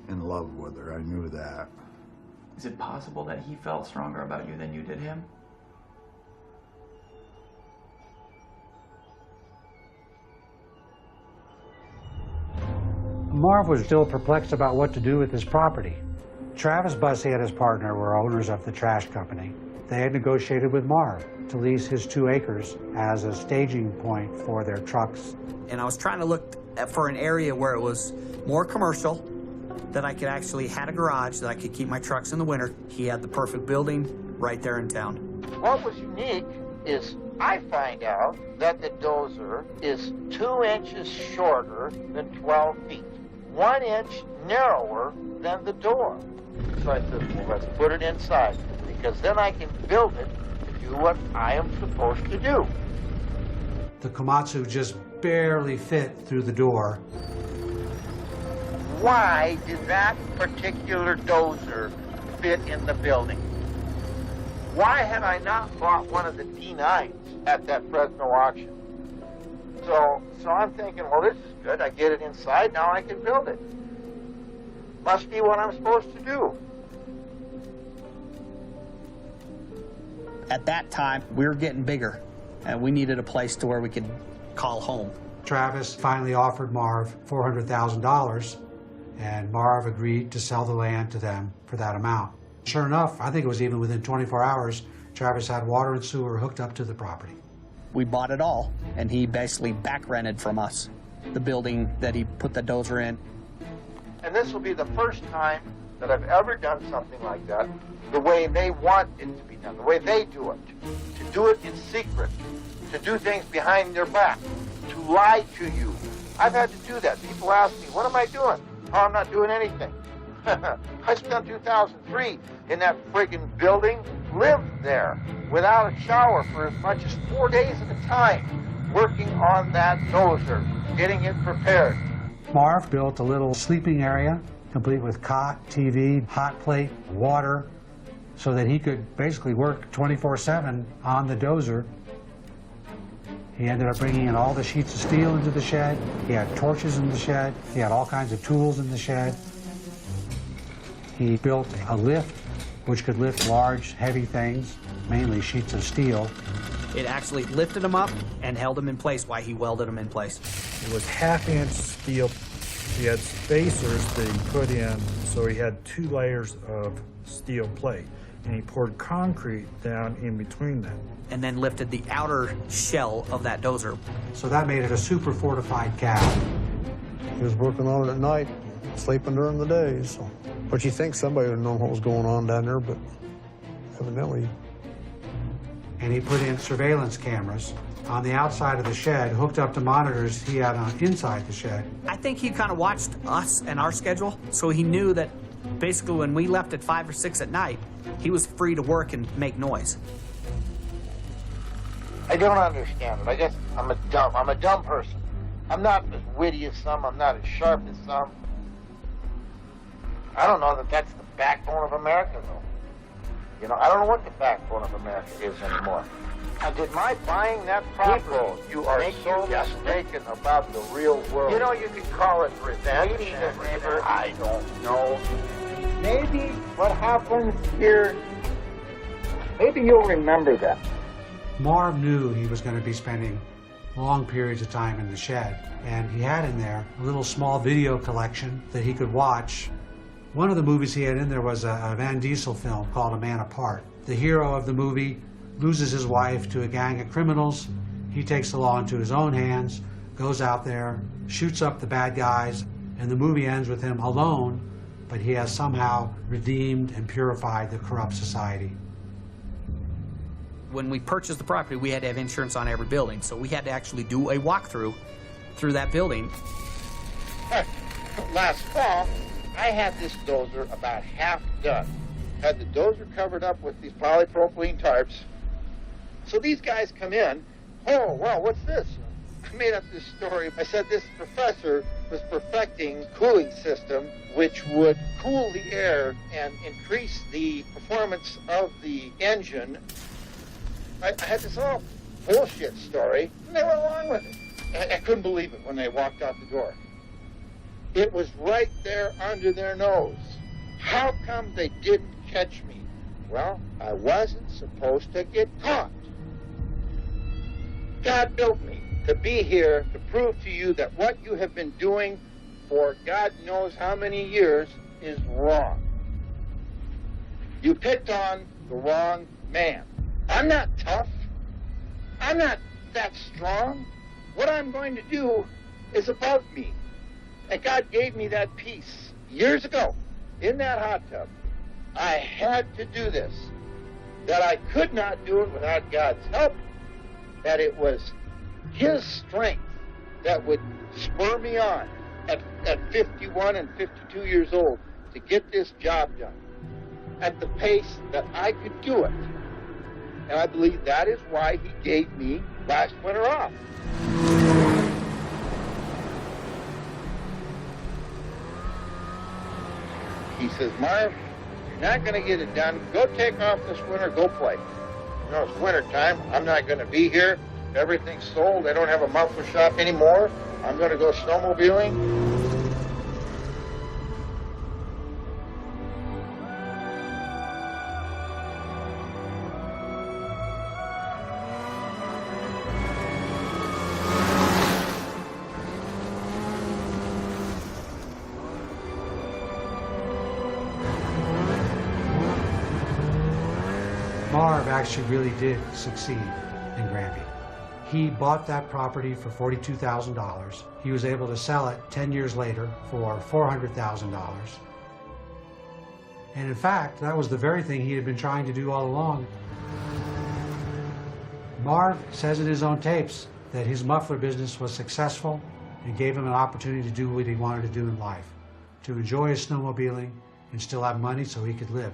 in love with her, I knew that. Is it possible that he felt stronger about you than you did him? Marv was still perplexed about what to do with his property. Travis Bussey and his partner were owners of the trash company. They had negotiated with Marv to lease his 2 acres as a staging point for their trucks. And I was trying to look for an area where it was more commercial, that I could actually had a garage that I could keep my trucks in the winter. He had the perfect building right there in town. What was unique is I find out that the dozer is 2 inches shorter than 12 feet, 1 inch narrower than the door. So I said, well, let's put it inside, because then I can build it to do what I am supposed to do. The Komatsu just barely fit through the door. Why did that particular dozer fit in the building? Why had I not bought one of the D9s at that Fresno auction? So I'm thinking, well, this is good. I get it inside, now I can build it. Must be what I'm supposed to do. At that time, we were getting bigger, and we needed a place to where we could call home. Travis finally offered Marv $400,000, and Marv agreed to sell the land to them for that amount. Sure enough, I think it was even within 24 hours, Travis had water and sewer hooked up to the property. We bought it all, and he basically back rented from us the building that he put the dozer in. And this will be the first time that I've ever done something like that the way they want it to be done, the way they do it. To do it in secret, to do things behind their back, to lie to you. I've had to do that. People ask me, what am I doing? Oh, I'm not doing anything. I spent 2003 in that friggin' building, lived there without a shower for as much as 4 days at a time, working on that dozer, getting it prepared. Marv built a little sleeping area, complete with cot, TV, hot plate, water, so that he could basically work 24/7 on the dozer. He ended up bringing in all the sheets of steel into the shed. He had torches in the shed. He had all kinds of tools in the shed. He built a lift, which could lift large, heavy things, mainly sheets of steel. It actually lifted them up and held them in place while he welded them in place. It was 1/2-inch steel. He had spacers that he put in, so he had 2 layers of steel plate, and he poured concrete down in between them. And then lifted the outer shell of that dozer. So that made it a super fortified cab. He was working on it at night, sleeping during the day, so. But you think somebody would know what was going on down there, but evidently. And he put in surveillance cameras on the outside of the shed, hooked up to monitors he had on inside the shed. I think he kind of watched us and our schedule, so he knew that basically when we left at 5 or 6 at night, he was free to work and make noise. I don't understand it. I guess I'm a dumb person. I'm not as witty as some. I'm not as sharp as some. I don't know that that's the backbone of America, though. You know, I don't know what the backbone of America is anymore. Now, did my buying that property you are so mistaken about the real world? You know, you could call it revenge. I don't know. Maybe what happens here, maybe you'll remember that. Marv knew he was going to be spending long periods of time in the shed, and he had in there a little small video collection that he could watch. One of the movies he had in there was a Van Diesel film called A Man Apart. The hero of the movie loses his wife to a gang of criminals. He takes the law into his own hands, goes out there, shoots up the bad guys, and the movie ends with him alone, but he has somehow redeemed and purified the corrupt society. When we purchased the property, we had to have insurance on every building, so we had to actually do a walkthrough through that building. Last fall, I had this dozer about half done. Had the dozer covered up with these polypropylene tarps. So these guys come in, oh, well, what's this? I made up this story. I said this professor was perfecting cooling system which would cool the air and increase the performance of the engine. I had this all bullshit story, and they went along with it. I couldn't believe it when they walked out the door. It was right there under their nose. How come they didn't catch me? Well, I wasn't supposed to get caught. God built me to be here to prove to you that what you have been doing for God knows how many years is wrong. You picked on the wrong man. I'm not tough. I'm not that strong. What I'm going to do is above me. And God gave me that peace years ago in that hot tub. I had to do this. That I could not do it without God's help. That it was His strength that would spur me on at 51 and 52 years old to get this job done at the pace that I could do it. And I believe that is why He gave me last winter off. He says, Marv, you're not going to get it done. Go take off this winter, go play. You know, it's winter time. I'm not going to be here. Everything's sold. I don't have a muffler shop anymore. I'm going to go snowmobiling. Marv actually really did succeed in Granby. He bought that property for $42,000. He was able to sell it 10 years later for $400,000. And in fact, that was the very thing he had been trying to do all along. Marv says in his own tapes that his muffler business was successful and gave him an opportunity to do what he wanted to do in life, to enjoy his snowmobiling and still have money so he could live.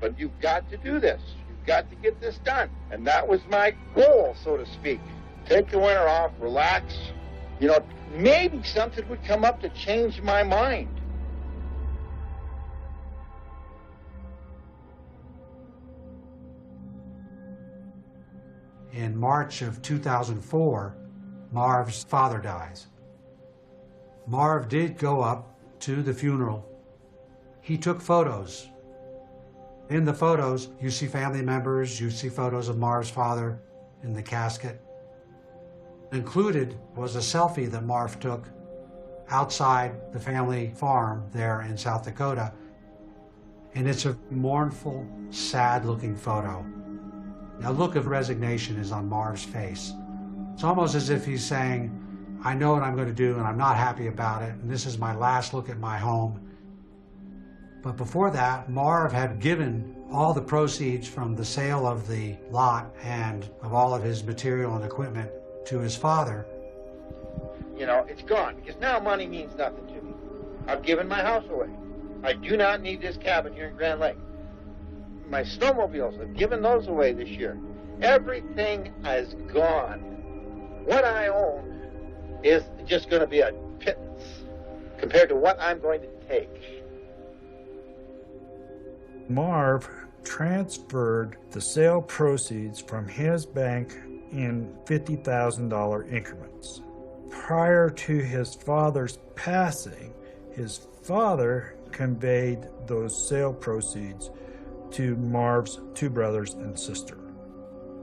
But you've got to do this. You've got to get this done. And that was my goal, so to speak. Take the winter off, relax. You know, maybe something would come up to change my mind. In March of 2004, Marv's father dies. Marv did go up to the funeral. He took photos. In the photos, you see family members, you see photos of Marv's father in the casket. Included was a selfie that Marv took outside the family farm there in South Dakota. And it's a mournful, sad-looking photo. A look of resignation is on Marv's face. It's almost as if he's saying, I know what I'm going to do and I'm not happy about it, and this is my last look at my home. But before that, Marv had given all the proceeds from the sale of the lot and of all of his material and equipment to his father. You know, it's gone, because now money means nothing to me. I've given my house away. I do not need this cabin here in Grand Lake. My snowmobiles, I've given those away this year. Everything is gone. What I own is just going to be a pittance compared to what I'm going to take. Marv transferred the sale proceeds from his bank in $50,000 increments. Prior to his father's passing, his father conveyed those sale proceeds to Marv's two brothers and sister.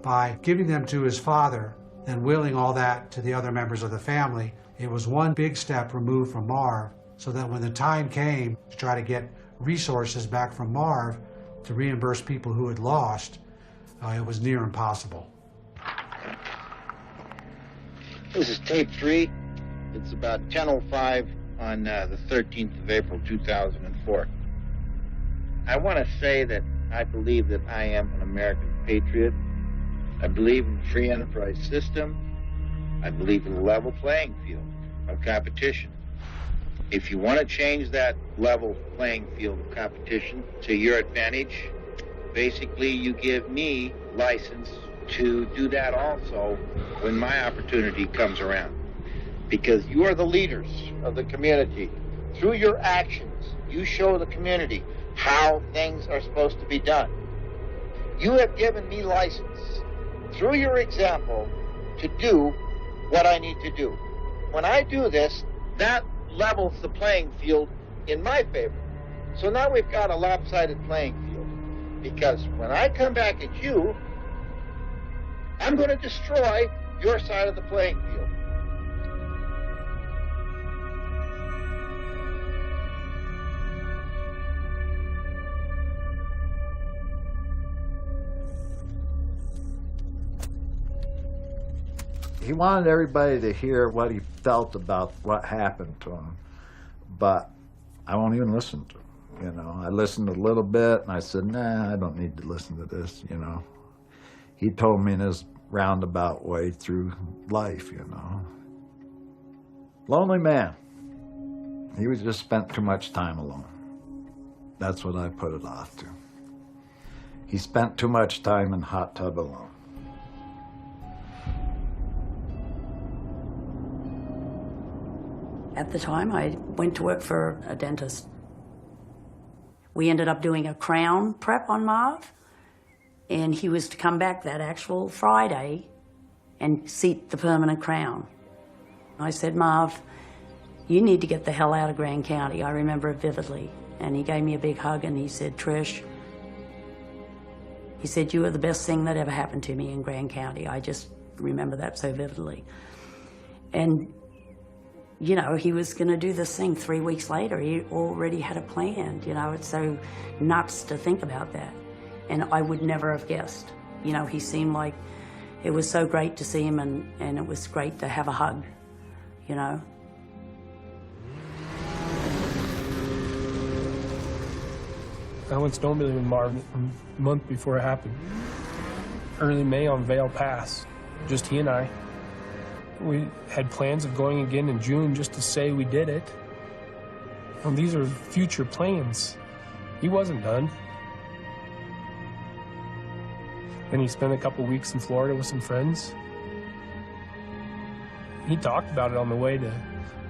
By giving them to his father and willing all that to the other members of the family, it was one big step removed from Marv, so that when the time came to try to get resources back from Marv to reimburse people who had lost, it was near impossible. This is tape 3. It's about 10:05 on the 13th of April, 2004. I want to say that I believe that I am an American patriot. I believe in the free enterprise system. I believe in a level playing field of competition. If you want to change that level playing field of competition to your advantage, Basically, you give me license to do that also when my opportunity comes around. Because you are the leaders of the community. Through your actions, you show the community how things are supposed to be done. You have given me license, through your example, to do what I need to do. When I do this, that levels the playing field in my favor. So now we've got a lopsided playing field. Because when I come back at you, I'm going to destroy your side of the playing field. He wanted everybody to hear what he felt about what happened to him, but I won't even listen to him. You know, I listened a little bit, and I said, nah, I don't need to listen to this, you know. He told me in his roundabout way through life, you know. Lonely man. He was just spent too much time alone. That's what I put it off to. He spent too much time in hot tub alone. At the time, I went to work for a dentist. We ended up doing a crown prep on Marv, and he was to come back that actual Friday and seat the permanent crown. I said, Marv, you need to get the hell out of Grand County. I remember it vividly. And he gave me a big hug and he said, Trish, he said, you are the best thing that ever happened to me in Grand County. I just remember that so vividly. And you know, he was going to do this thing 3 weeks later. He already had it planned. You know, it's so nuts to think about that. And I would never have guessed. You know, he seemed like it was so great to see him, and it was great to have a hug, you know. I went snowmobiling with Marvin a month before it happened. Early May on Vail Pass, just he and I. We had plans of going again in June just to say we did it. Well, these are future plans. He wasn't done. Then he spent a couple weeks in Florida with some friends. He talked about it on the way to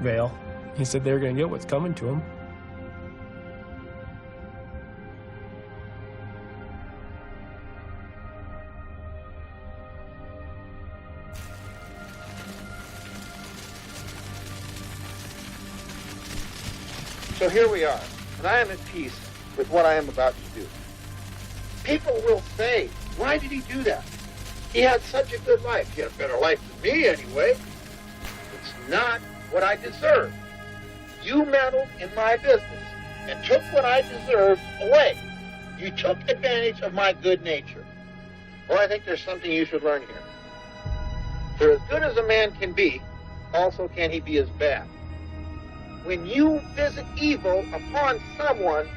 Vail. He said they were going to get what's coming to him. So here we are, and I am at peace with what I am about to do. People will say, why did he do that? He had such a good life. He had a better life than me anyway. It's not what I deserve. You meddled in my business and took what I deserved away. You took advantage of my good nature. Well, I think there's something you should learn here. For as good as a man can be, also can he be as bad. When you visit evil upon someone,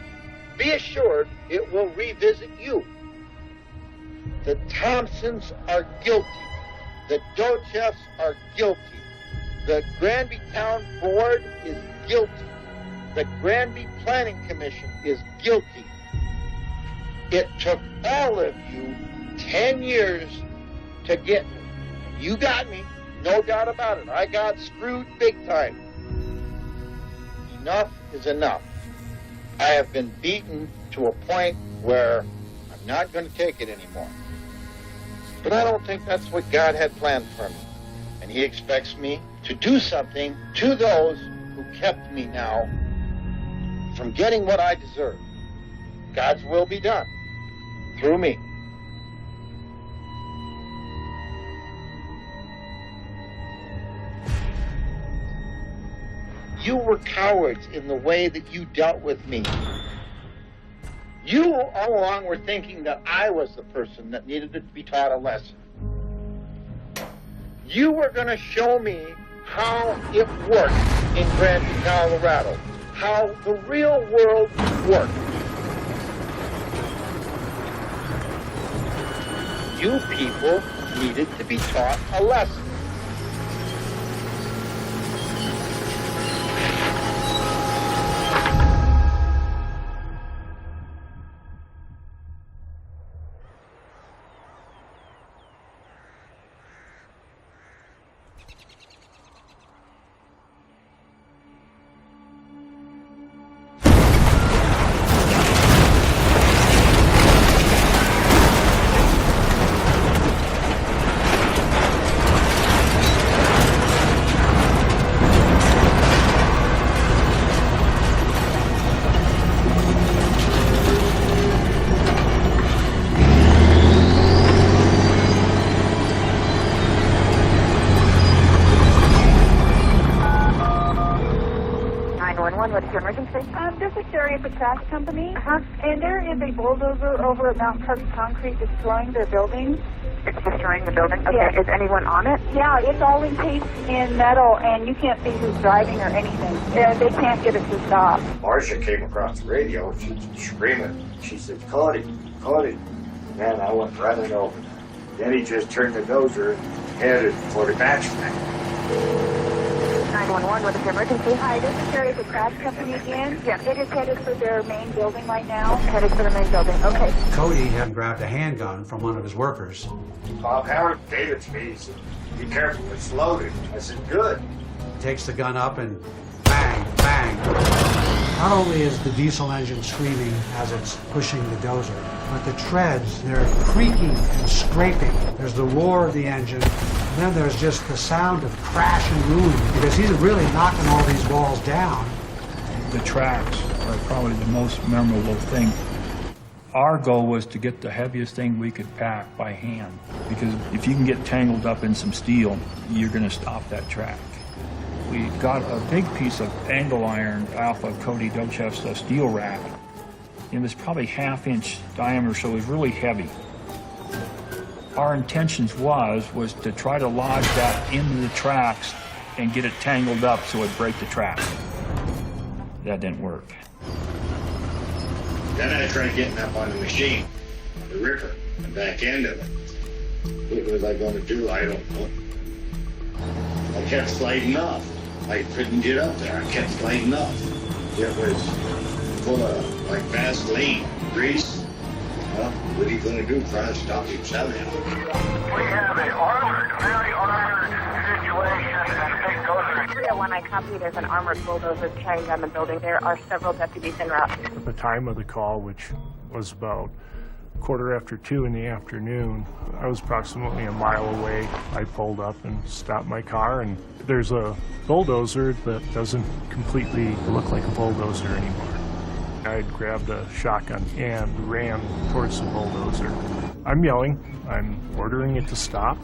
be assured it will revisit you. The Thompsons are guilty. The Docheffs are guilty. The Granby Town Board is guilty. The Granby Planning Commission is guilty. It took all of you 10 years to get me. You got me, no doubt about it. I got screwed big time. Enough is enough. I have been beaten to a point where I'm not going to take it anymore. But I don't think that's what God had planned for me. And he expects me to do something to those who kept me now from getting what I deserve. God's will be done through me. You were cowards in the way that you dealt with me. You all along were thinking that I was the person that needed to be taught a lesson. You were going to show me how it worked in Granby, Colorado, how the real world worked. You people needed to be taught a lesson. Sherry at the trash company. And there is a bulldozer over at Mount Pleasant Concrete destroying their building. It's destroying the building? Okay. Yeah. Is anyone on it? Yeah, it's all encased in metal, and you can't see who's driving or anything. They can't get it to stop. Marcia came across the radio. She's screaming. She said, Cody, Cody. Man, I went running over. Then he just turned the dozer and headed for the batch plant. 911, what is the emergency? Hi, this is Sherry at the trash company again. Yeah. It is headed for their main building right now. Headed for the main building, okay. Cody had grabbed a handgun from one of his workers. Bob Howard gave it to me. He said, be careful, it's loaded. I said, good. Takes the gun up and bang, bang. Not only is the diesel engine screaming as it's pushing the dozer, but the treads, they're creaking and scraping. There's the roar of the engine, and then there's just the sound of crash and ruin, because he's really knocking all these walls down. The tracks are probably the most memorable thing. Our goal was to get the heaviest thing we could pack by hand, because if you can get tangled up in some steel, you're going to stop that track. We got a big piece of angle iron off of Cody Docheff's steel rack. It was probably 1/2-inch diameter, so it was really heavy. Our intentions was to try to lodge that into the tracks and get it tangled up so it'd break the track. That didn't work. Then I tried getting up on the machine, the ripper, the back end of it. What was I going to do? I don't know. I kept sliding off. I couldn't get up there. I kept sliding off. It was full of, like, Vaseline, grease. Well, what are you going to do? Try to stop him somehow. We have an armored, very armored situation and big dozer. Area 1 I copy, there's an armored bulldozer tearing down the building. There are several deputies en route. At the time of the call, which was about 2:15 in the afternoon, I was approximately a mile away. I pulled up and stopped my car, and there's a bulldozer that doesn't completely look like a bulldozer anymore. I grabbed a shotgun and ran towards the bulldozer. I'm yelling, I'm ordering it to stop.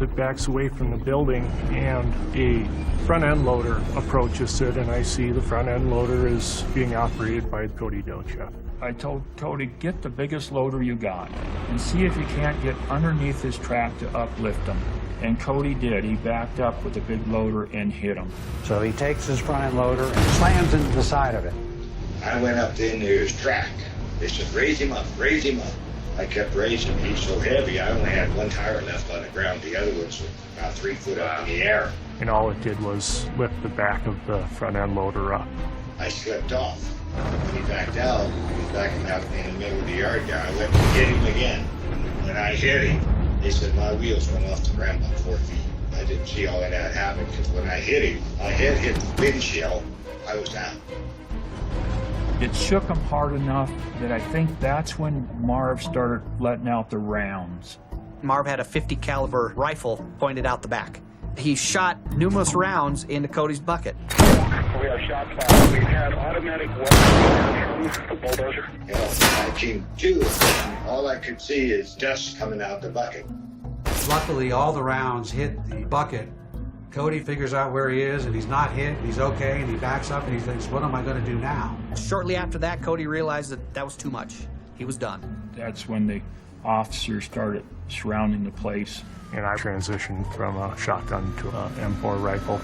It backs away from the building, and a front end loader approaches it, and I see the front end loader is being operated by Cody Docheff. I told Cody, get the biggest loader you got and see if you can't get underneath his track to uplift him. And Cody did. He backed up with a big loader and hit him. So he takes his front end loader and slams into the side of it. I went up into his track. They said, raise him up, raise him up. I kept raising him. He's so heavy, I only had one tire left on the ground. The other one's about 3 foot up in the air. And all it did was lift the back of the front end loader up. I slipped off. When he backed out, he was backing out in the middle of the yard there. I went to hit him again. When I hit him, they said my wheels went off the ground about 4 feet. I didn't see all of that happen, because when I hit him, my head hit the windshield. I was out. It shook him hard enough that I think that's when Marv started letting out the rounds. Marv had a .50 caliber rifle pointed out the back. He shot numerous rounds into Cody's bucket. We have shot fire. We had automatic weapons from the bulldozer. You know, I came to, and all I could see is dust coming out the bucket. Luckily, all the rounds hit the bucket. Cody figures out where he is, and he's not hit, and he's okay, and he backs up, and he thinks, what am I going to do now? Shortly after that, Cody realized that was too much. He was done. That's when the officers started surrounding the place. And I transitioned from a shotgun to an M4 rifle.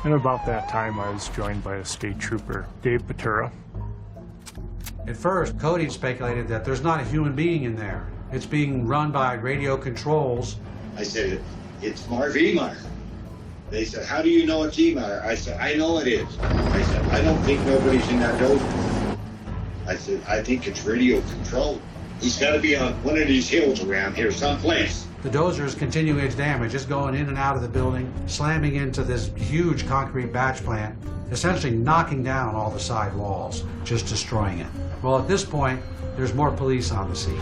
And about that time, I was joined by a state trooper, Dave Patura. At first, Cody speculated that there's not a human being in there. It's being run by radio controls. I said, it's Marvin Heemeyer. They said, how do you know it's Heemeyer? I said, I know it is. I said, I don't think nobody's in that dozer. I said, I think it's radio controlled. He's got to be on one of these hills around here someplace. The dozer is continuing its damage, just going in and out of the building, slamming into this huge concrete batch plant, essentially knocking down all the side walls, just destroying it. Well, at this point, there's more police on the scene.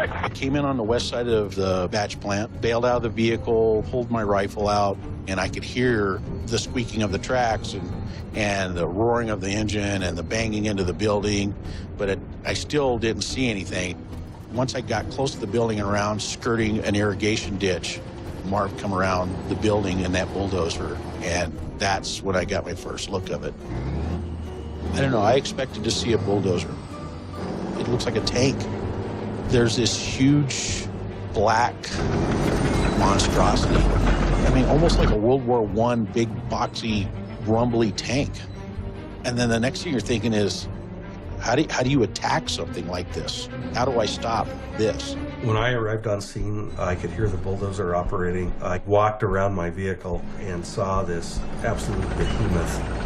I came in on the west side of the batch plant, bailed out of the vehicle, pulled my rifle out, and I could hear the squeaking of the tracks and the roaring of the engine and the banging into the building, but I still didn't see anything. Once I got close to the building and around, skirting an irrigation ditch, Marv come around the building in that bulldozer, and That's when I got my first look of it. I don't know, I expected to see a bulldozer. It looks like a tank. There's this huge black monstrosity. I mean, almost like a World War I big, boxy, rumbly tank. And then the next thing you're thinking is, how do you attack something like this? How do I stop this? When I arrived on scene, I could hear the bulldozer operating. I walked around my vehicle and saw this absolute behemoth.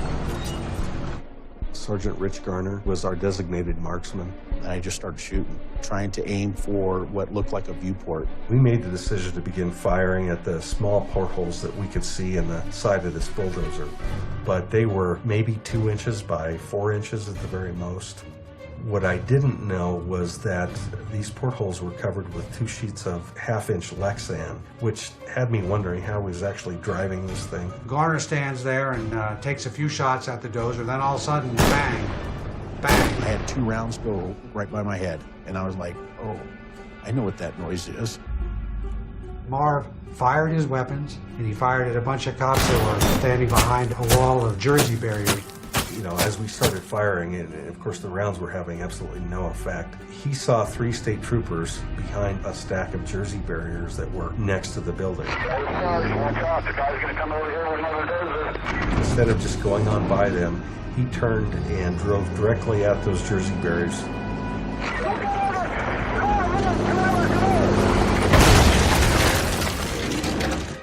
Sergeant Rich Garner was our designated marksman. And I just started shooting, trying to aim for what looked like a viewport. We made the decision to begin firing at the small portholes that we could see in the side of this bulldozer. But they were maybe 2 inches by 4 inches at the very most. What I didn't know was that these portholes were covered with 2 sheets of half-inch Lexan, which had me wondering how he was actually driving this thing. Garner stands there and takes a few shots at the dozer, then all of a sudden, bang, bang. I had 2 rounds go right by my head, and I was like, oh, I know what that noise is. Marv fired his weapons, and he fired at a bunch of cops that were standing behind a wall of Jersey barriers. You know, as we started firing, and of course the rounds were having absolutely no effect, he saw 3 state troopers behind a stack of Jersey barriers that were next to the building. Instead of just going on by them, he turned and drove directly at those Jersey barriers.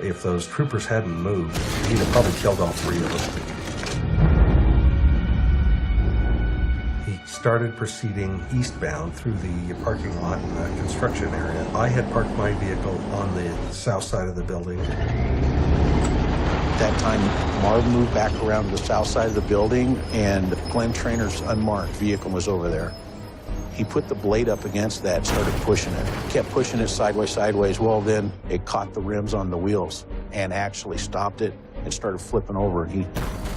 If those troopers hadn't moved, he'd have probably killed all 3 of them. Started proceeding eastbound through the parking lot in the construction area. I had parked my vehicle on the south side of the building. At that time, Marv moved back around to the south side of the building, and Glenn Trainor's unmarked vehicle was over there. He put the blade up against that and started pushing it. Kept pushing it sideways. Well, then it caught the rims on the wheels and actually stopped it and started flipping over, and he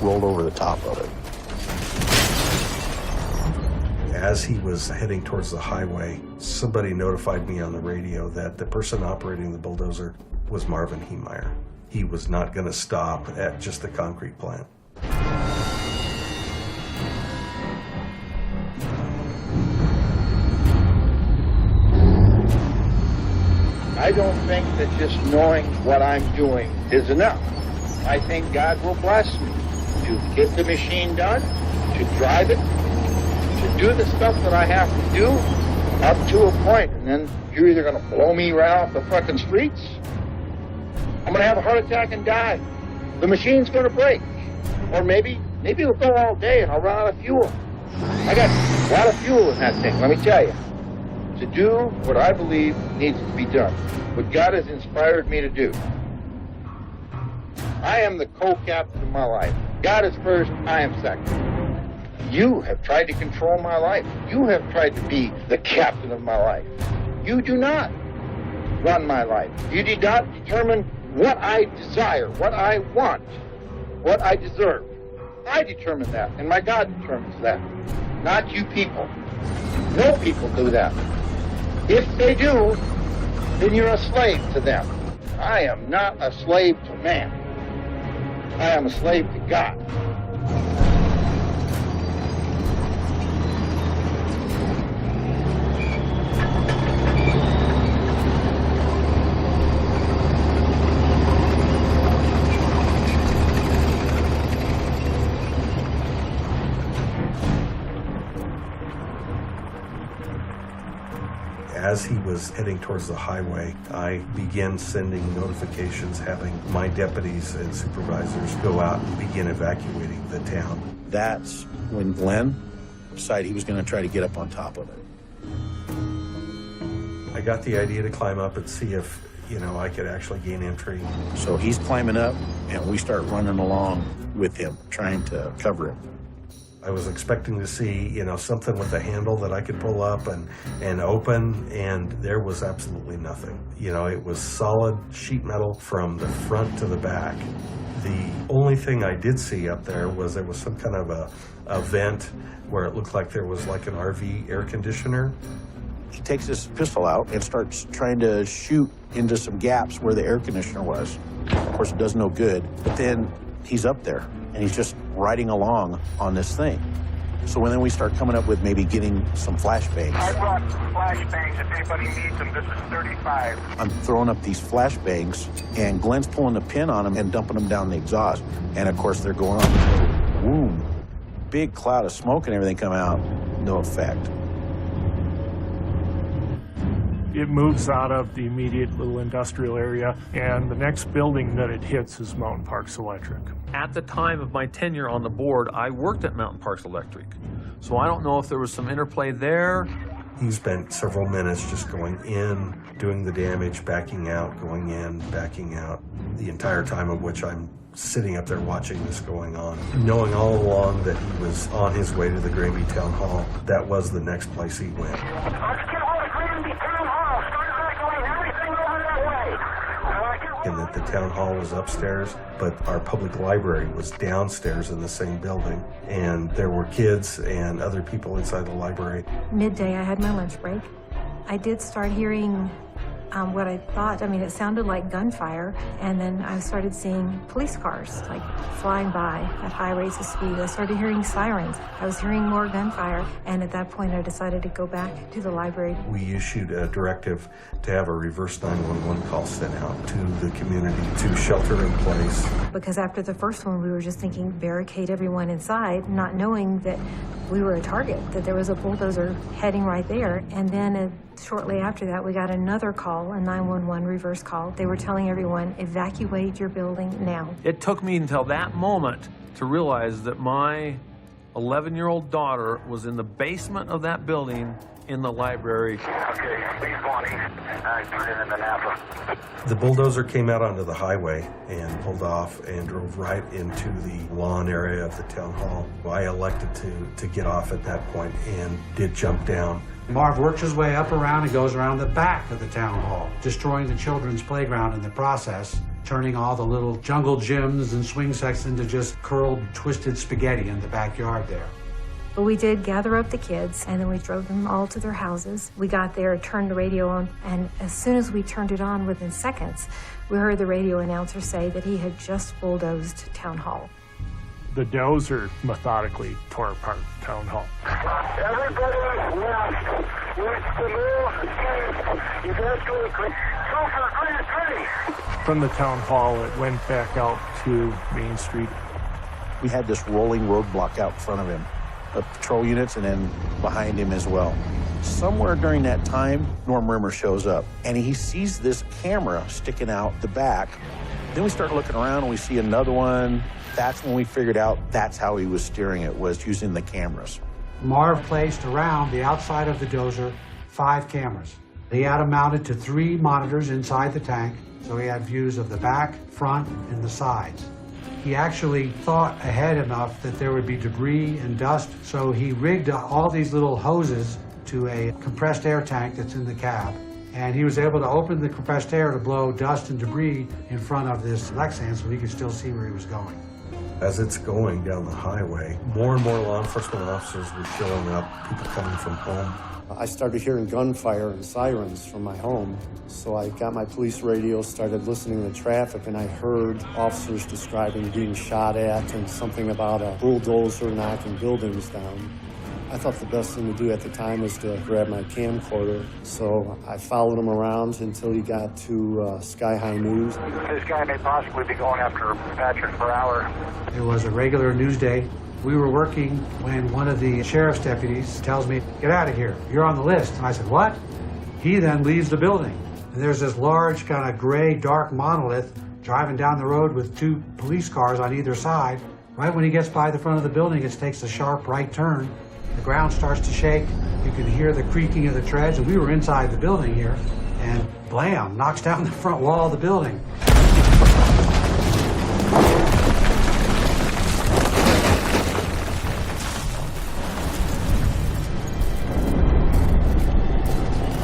rolled over the top of it. As he was heading towards the highway, somebody notified me on the radio that the person operating the bulldozer was Marvin Heemeyer. He was not going to stop at just the concrete plant. I don't think that just knowing what I'm doing is enough. I think God will bless me to get the machine done, to drive it, to do the stuff that I have to do up to a point, and then you're either going to blow me right off the fucking streets, I'm going to have a heart attack and die. The machine's going to break. Or maybe it'll go all day and I'll run out of fuel. I got a lot of fuel in that thing, let me tell you, to do what I believe needs to be done, what God has inspired me to do. I am the co-captain of my life. God is first, I am second. You have tried to control my life. You have tried to be the captain of my life. You do not run my life. You do not determine what I desire, what I want, what I deserve. I determine that, and my God determines that, not you people. No people do that. If they do, then you're a slave to them. I am not a slave to man. I am a slave to God. As he was heading towards the highway, I began sending notifications having my deputies and supervisors go out and begin evacuating the town. That's when Glenn decided he was going to try to get up on top of it. I got the idea to climb up and see if, I could actually gain entry. So he's climbing up, and we start running along with him, trying to cover him. I was expecting to see, something with a handle that I could pull up and open, and there was absolutely nothing. It was solid sheet metal from the front to the back. The only thing I did see up there was some kind of a vent where it looked like there was like an RV air conditioner. He takes his pistol out and starts trying to shoot into some gaps where the air conditioner was. Of course, it does no good. But then he's up there, and he's just riding along on this thing. So when then we start coming up with maybe getting some flashbangs. I brought flashbangs if anybody needs them. This is 35. I'm throwing up these flashbangs, and Glenn's pulling the pin on them and dumping them down the exhaust. And of course, they're going on. Boom. Big cloud of smoke and everything come out. No effect. It moves out of the immediate little industrial area, and the next building that it hits is Mountain Parks Electric. At the time of my tenure on the board, I worked at Mountain Parks Electric. So I don't know if there was some interplay there. He spent several minutes just going in, doing the damage, backing out, going in, backing out, the entire time of which I'm sitting up there watching this going on, knowing all along that he was on his way to the Granby Town Hall. That was the next place he went. Let's get all the Granby Town Hall. Start evacuating everything over that way. And that the town hall was upstairs, but our public library was downstairs in the same building. And there were kids and other people inside the library. Midday, I had my lunch break. I did start hearing what I thought, it sounded like gunfire, and then I started seeing police cars like flying by at high rates of speed. I started hearing sirens. I was hearing more gunfire, and at that point I decided to go back to the library. We issued a directive to have a reverse 911 call sent out to the community to shelter in place. Because after the first one, we were just thinking barricade everyone inside, not knowing that we were a target, that there was a bulldozer heading right there. And then shortly after that, we got another call, a 911 reverse call. They were telling everyone, evacuate your building now. It took me until that moment to realize that my 11-year-old daughter was in the basement of that building in the library. Okay, please go on east. I put it in the Napa. The bulldozer came out onto the highway and pulled off and drove right into the lawn area of the town hall. I elected to get off at that point and did jump down. Marv works his way up around and goes around the back of the town hall, destroying the children's playground in the process, turning all the little jungle gyms and swing sets into just curled, twisted spaghetti in the backyard there. But we did gather up the kids, and then we drove them all to their houses. We got there, turned the radio on, and as soon as we turned it on, within seconds, we heard the radio announcer say that he had just bulldozed Town Hall. The dozer methodically tore apart Town Hall. Everybody left. Needs to move. Eventually, go for Grand City. From the Town Hall, it went back out to Main Street. We had this rolling roadblock out in front of him, of patrol units, and then behind him as well. Somewhere during that time, Norm Rimmer shows up, and he sees this camera sticking out the back. Then we start looking around, and we see another one. That's when we figured out that's how he was steering it, was using the cameras. Marv placed around the outside of the dozer 5 cameras. He had them mounted to 3 monitors inside the tank, so he had views of the back, front, and the sides. He actually thought ahead enough that there would be debris and dust, so he rigged all these little hoses to a compressed air tank that's in the cab. And he was able to open the compressed air to blow dust and debris in front of this Lexan so he could still see where he was going. As it's going down the highway, more and more law enforcement officers were showing up, people coming from home. I started hearing gunfire and sirens from my home, so I got my police radio, started listening to traffic, and I heard officers describing being shot at and something about a bulldozer knocking buildings down. I thought the best thing to do at the time was to grab my camcorder, so I followed him around until he got to Sky High News. This guy may possibly be going after Patrick Brower. It was a regular news day. We were working when one of the sheriff's deputies tells me, "Get out of here, you're on the list." And I said, "What?" He then leaves the building. And there's this large kind of gray, dark monolith driving down the road with 2 police cars on either side. Right when he gets by the front of the building, it takes a sharp right turn. The ground starts to shake. You can hear the creaking of the treads, and we were inside the building here, and blam, knocks down the front wall of the building.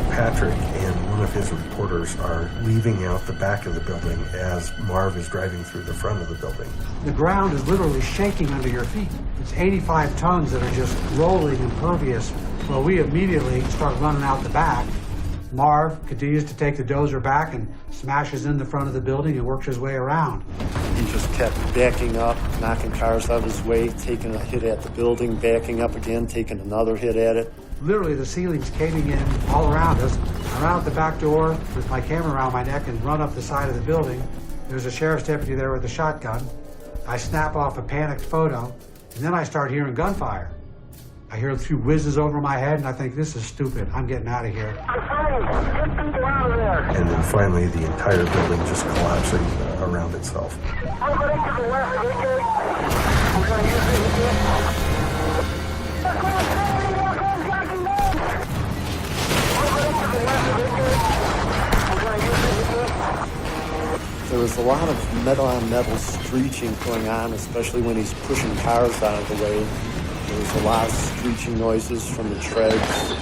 Patrick and one of his reporters are leaving out the back of the building as Marv is driving through the front of the building. The ground is literally shaking under your feet. It's 85 tons that are just rolling impervious. Well, we immediately start running out the back. Marv continues to take the dozer back and smashes in the front of the building and works his way around. He just kept backing up, knocking cars out of his way, taking a hit at the building, backing up again, taking another hit at it. Literally, the ceiling's caving in all around us. I'm out the back door with my camera around my neck and run up the side of the building. There's a sheriff's deputy there with a shotgun. I snap off a panicked photo, and then I start hearing gunfire. I hear a few whizzes over my head, and I think, this is stupid. I'm getting out of here. And then finally, the entire building just collapsing around itself. There was a lot of metal-on-metal screeching going on, especially when he's pushing cars out of the way. There was a lot of screeching noises from the treads.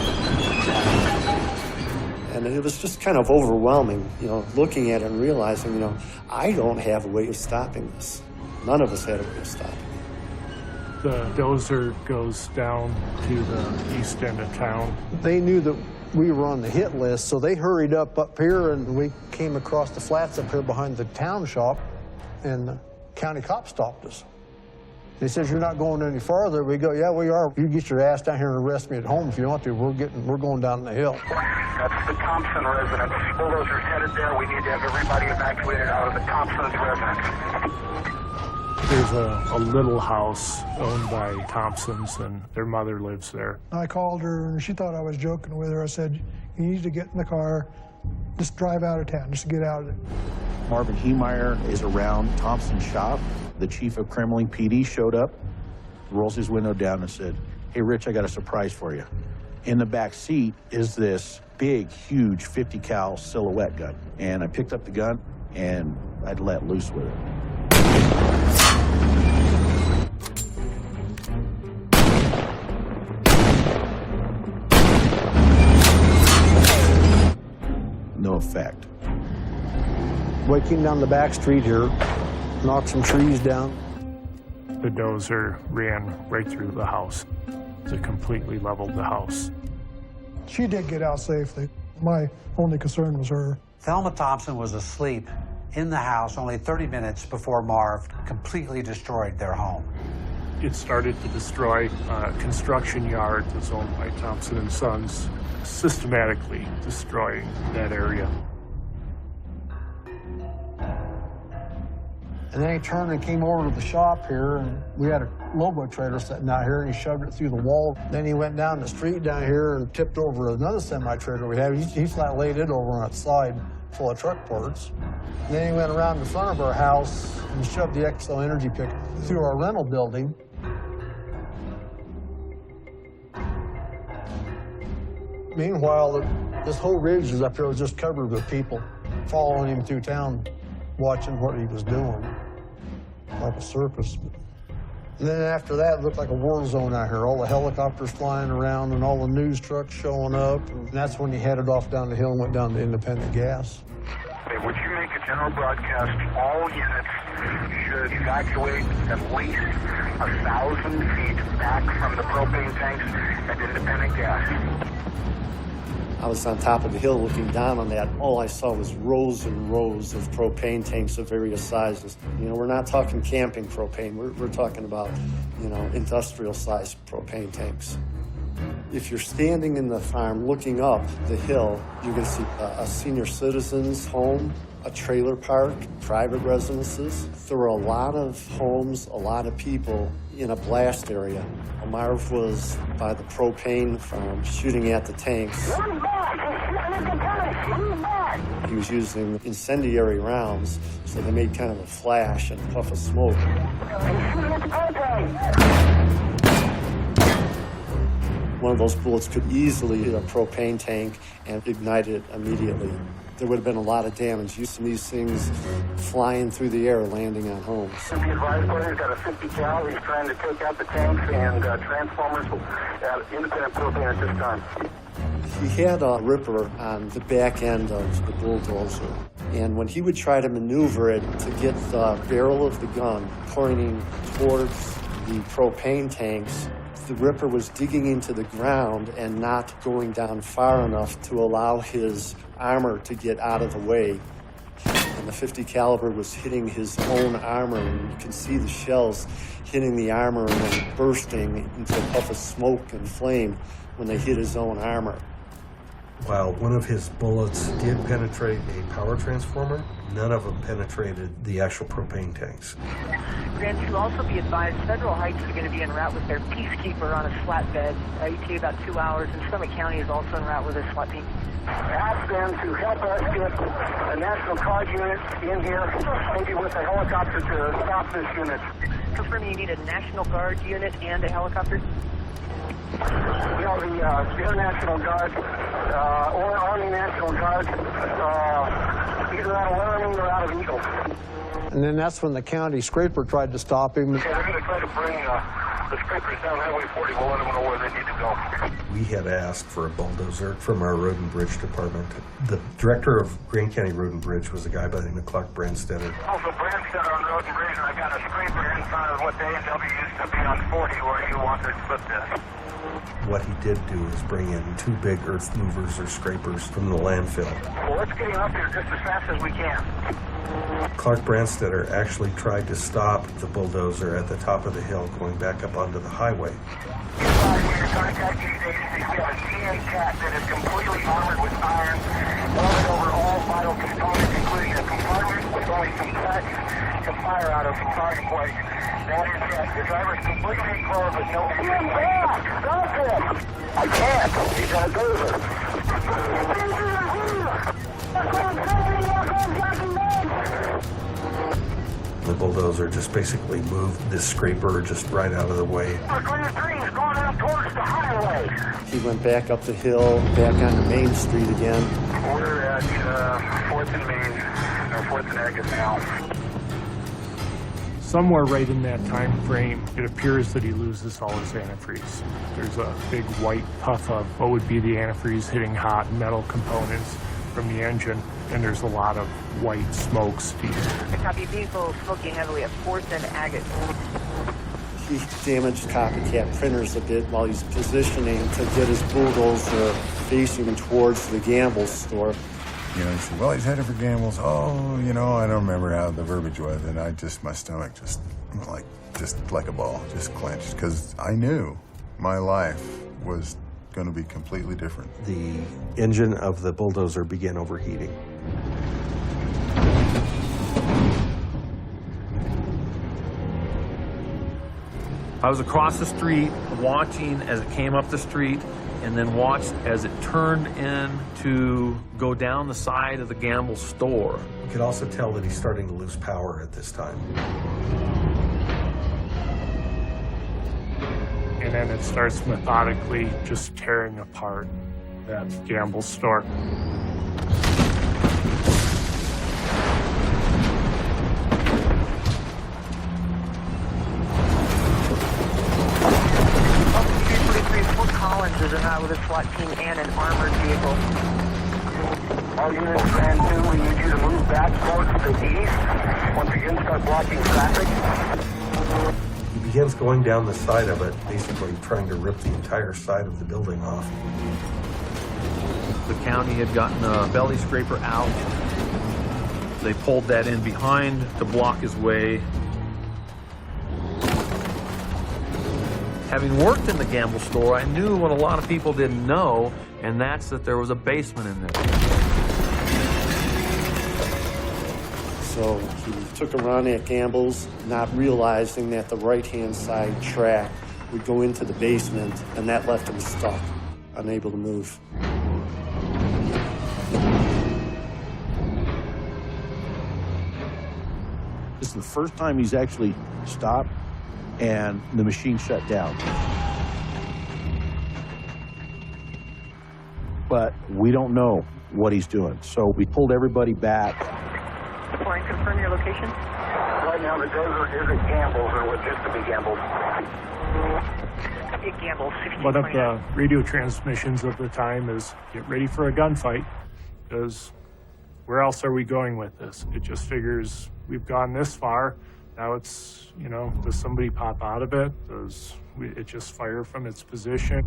And it was just kind of overwhelming, looking at it and realizing, I don't have a way of stopping this. None of us had a way of stopping it. The dozer goes down to the east end of town. They knew that we were on the hit list, so they hurried up here, and we came across the flats up here behind the town shop, and the county cop stopped us. They said, "You're not going any farther." We go, "Yeah, we are. You get your ass down here and arrest me at home if you want to. We're going down the hill." That's the Thompson residence. Bulldozer's headed there. We need to have everybody evacuated out of the Thompson's residence. There's a little house owned by Thompsons, and their mother lives there. I called her, and she thought I was joking with her. I said, "You need to get in the car, just drive out of town, just get out of it." Marvin Heemeyer is around Thompson's shop. The chief of Kremling PD showed up, rolls his window down and said, "Hey, Rich, I got a surprise for you." In the back seat is this big, huge 50 cal silhouette gun. And I picked up the gun, and I'd let loose with it. No effect. We came down the back street here, knocked some trees down. The dozer ran right through the house. It completely leveled the house. She did get out safely. My only concern was her. Thelma Thompson was asleep in the house only 30 minutes before Marv completely destroyed their home. It started to destroy a construction yard that's owned by Thompson and Sons, systematically destroying that area. And then he turned and came over to the shop here, and we had a Lobo trailer sitting out here, and he shoved it through the wall. Then he went down the street down here and tipped over another semi-trailer we had. He flat laid it over on its side full of truck parts. And then he went around the front of our house and shoved the XL Energy pick through our rental building. Meanwhile, this whole ridge is up here was just covered with people following him through town, watching what he was doing, like a circus. And then after that, it looked like a war zone out here. All the helicopters flying around and all the news trucks showing up. And that's when he headed off down the hill and went down to Independent Gas. Okay, would you make a general broadcast? All units should evacuate at least 1,000 feet back from the propane tanks at Independent Gas. I was on top of the hill looking down on that. All I saw was rows and rows of propane tanks of various sizes. We're not talking camping propane. We're talking about, industrial-sized propane tanks. If you're standing in the farm looking up the hill, you're going to see a senior citizen's home, a trailer park, private residences. There were a lot of homes, a lot of people in a blast area. Marv was by the propane farm shooting at the tanks. He was using incendiary rounds, so they made kind of a flash and a puff of smoke. One of those bullets could easily hit a propane tank and ignite it immediately. There would have been a lot of damage. You see these things flying through the air, landing on homes. Be advised, he's got a 50 cal. He's trying to take out the tanks and transformers at Independent Propane at this time. He had a ripper on the back end of the bulldozer, and when he would try to maneuver it to get the barrel of the gun pointing towards the propane tanks, the ripper was digging into the ground and not going down far enough to allow his armor to get out of the way. And and the .50 caliber was hitting his own armor, and you can see the shells hitting the armor and then bursting into a puff of smoke and flame when they hit his own armor. While one of his bullets did penetrate a power transformer, none of them penetrated the actual propane tanks. Grant, to also be advised, Federal Heights is going to be en route with their peacekeeper on a flatbed. You take about 2 hours, and Summit County is also en route with a SWAT team. Ask them to help us get a National Guard unit in here, maybe with a helicopter to stop this unit. Confirm you need a National Guard unit and a helicopter? No, the Air National Guard or Army National Guard, either out of Laramie or out of Eagle. And then that's when the county scraper tried to stop him. Yeah, they're going to try to bring the scrapers down Highway 40. We'll let them know where they need to go. We had asked for a bulldozer from our Road and Bridge department. The director of Grand County Road and Bridge was a guy by the name of Clark Brandstetter. Also, Brandstetter on Road and Bridge, and I got a scraper in front of what the A&W used to be on 40 where you wanted to put this. What he did do is bring in 2 big earth movers or scrapers from the landfill. Well, let's get him up here just as fast as we can. Clark Brandstetter actually tried to stop the bulldozer at the top of the hill going back up onto the highway. We are contacting these agencies. We have a TN cat that is completely armored with iron, welded over all vital components, including a compartment with only some cuts to fire out of from target place. That is it. The driver's completely enclosed with no entry. Stop him! I can't. He's on a dozer. The bulldozer just basically moved this scraper just right out of the way. Going out towards the highway. He went back up the hill, back onto Main Street again. We're at 4th and Main, or 4th and Agate now. Somewhere right in that time frame, it appears that he loses all his antifreeze. There's a big white puff of what would be the antifreeze hitting hot metal components from the engine, and there's a lot of white smoke steam. A copy vehicle smoking heavily at 4th and Agate. He damaged copycat printers a bit while he's positioning to get his bulldozer facing towards the Gamble store. You know, he said, well, he's headed for Gamble's. Oh, you know, I don't remember how the verbiage was. And my stomach just like a ball, just clenched. Because I knew my life was going to be completely different. The engine of the bulldozer began overheating. I was across the street watching as it came up the street, and then watched as it turned in to go down the side of the Gamble store. You could also tell that he's starting to lose power at this time. And then it starts methodically just tearing apart that Gamble store. Collins is out with a SWAT team and an armored vehicle. All units, Grand 2, we need you to move back towards the east. Once again, start blocking traffic. He begins going down the side of it, basically trying to rip the entire side of the building off. The county had gotten a belly scraper out. They pulled that in behind to block his way. Having worked in the Gamble store, I knew what a lot of people didn't know, and that's that there was a basement in there. So he took a run at Gamble's, not realizing that the right-hand side track would go into the basement, and that left him stuck, unable to move. This is the first time he's actually stopped and the machine shut down. But we don't know what he's doing, so we pulled everybody back. Warren, confirm your location. Right now, the dozer is at Gamble's, or what used to be Gamble's. Copy at Gamble, 1629. One of the radio transmissions of the time is, get ready for a gunfight, because where else are we going with this? It just figures we've gone this far. Now it's, you know, does somebody pop out of it? Does it just fire from its position?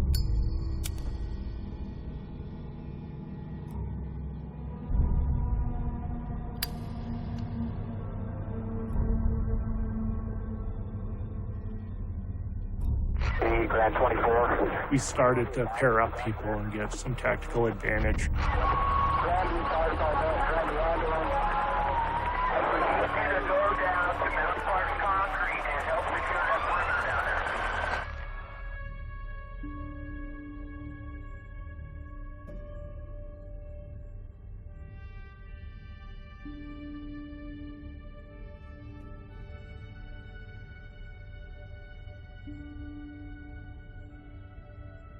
Granby, Grand 24. We started to pair up people and get some tactical advantage. Granby, 5 Granby ambulance. And a door down to Mount Park Concrete and help secure that perimeter down there.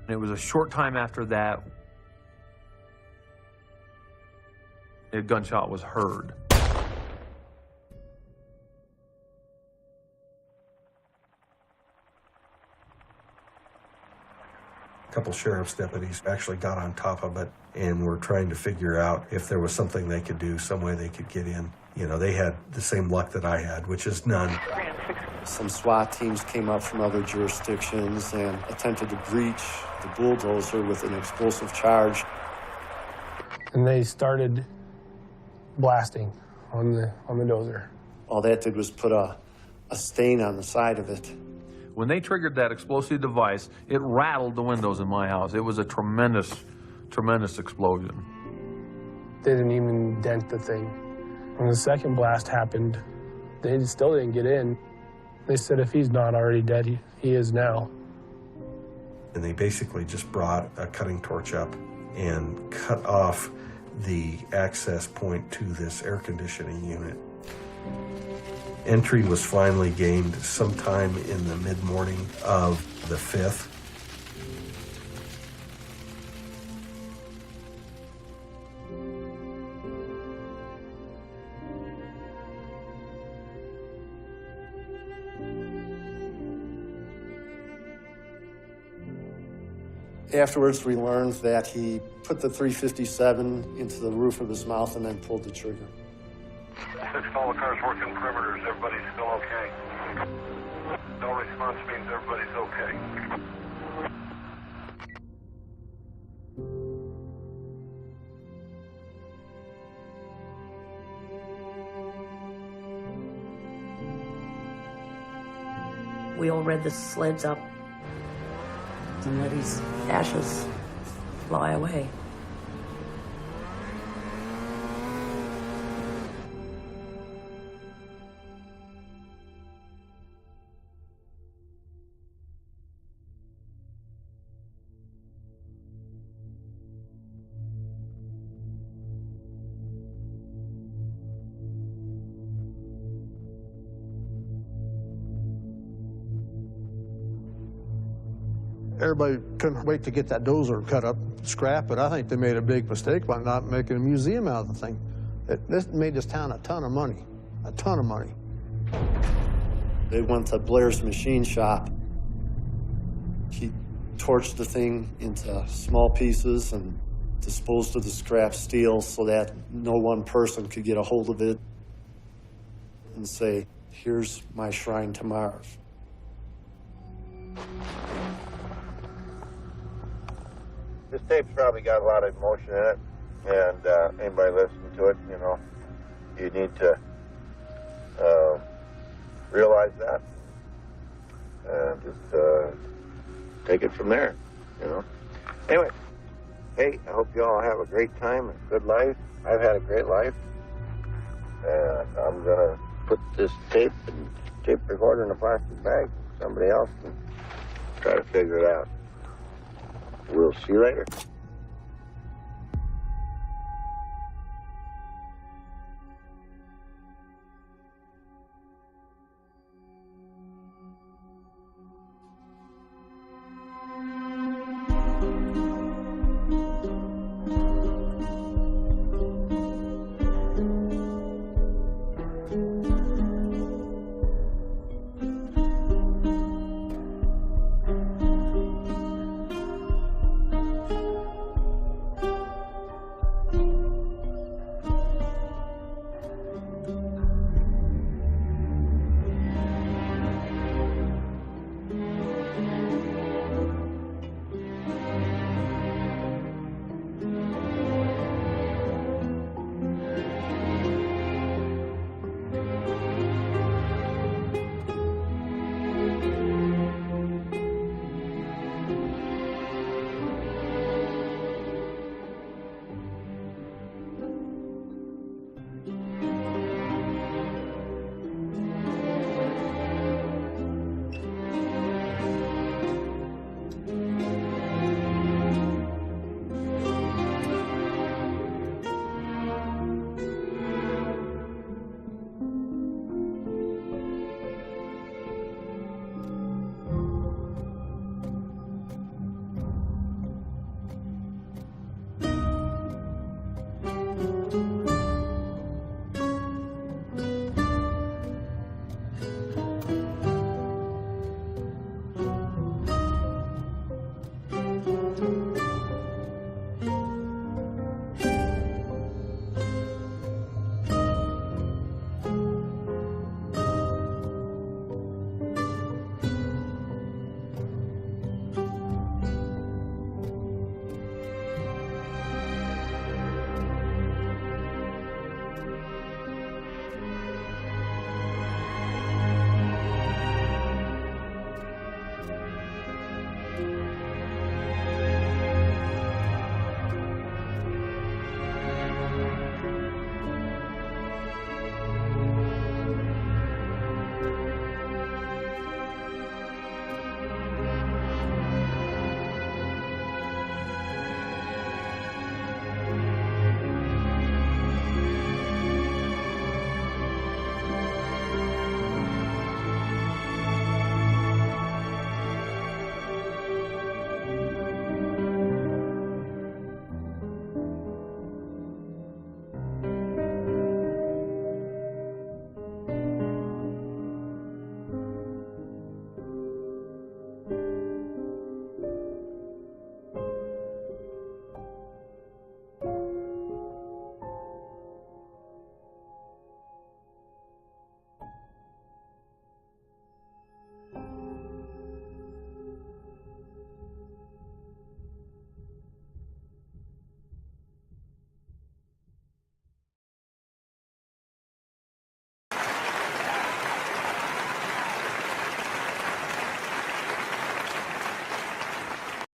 And it was a short time after that, a gunshot was heard. A couple sheriff's deputies actually got on top of it and were trying to figure out if there was something they could do, some way they could get in. You know, they had the same luck that I had, which is none. Some SWAT teams came up from other jurisdictions and attempted to breach the bulldozer with an explosive charge. And they started blasting on the dozer. All that did was put a stain on the side of it. When they triggered that explosive device, it rattled the windows in my house. It was a tremendous, tremendous explosion. They didn't even dent the thing. When the second blast happened, they still didn't get in. They said if he's not already dead, he is now. And they basically just brought a cutting torch up and cut off the access point to this air conditioning unit. Entry was finally gained sometime in the mid-morning of the 5th. Afterwards, we learned that he put the .357 into the roof of his mouth and then pulled the trigger. 6 all the cars working perimeters, everybody's still okay. No response means everybody's okay. We all read the sleds up and let his ashes fly away. Everybody couldn't wait to get that dozer cut up, scrap it. I think they made a big mistake by not making a museum out of the thing. This made this town a ton of money, a ton of money. They went to Blair's machine shop. He torched the thing into small pieces and disposed of the scrap steel so that no one person could get a hold of it and say, here's my shrine to Marv. This tape's probably got a lot of emotion in it, and anybody listening to it, you know, you need to realize that and just take it from there, you know. Anyway, hey, I hope you all have a great time, a good life. I've had a great life, and I'm gonna put this tape and tape recorder in a plastic bag. Somebody else can try to figure it out. We'll see you later.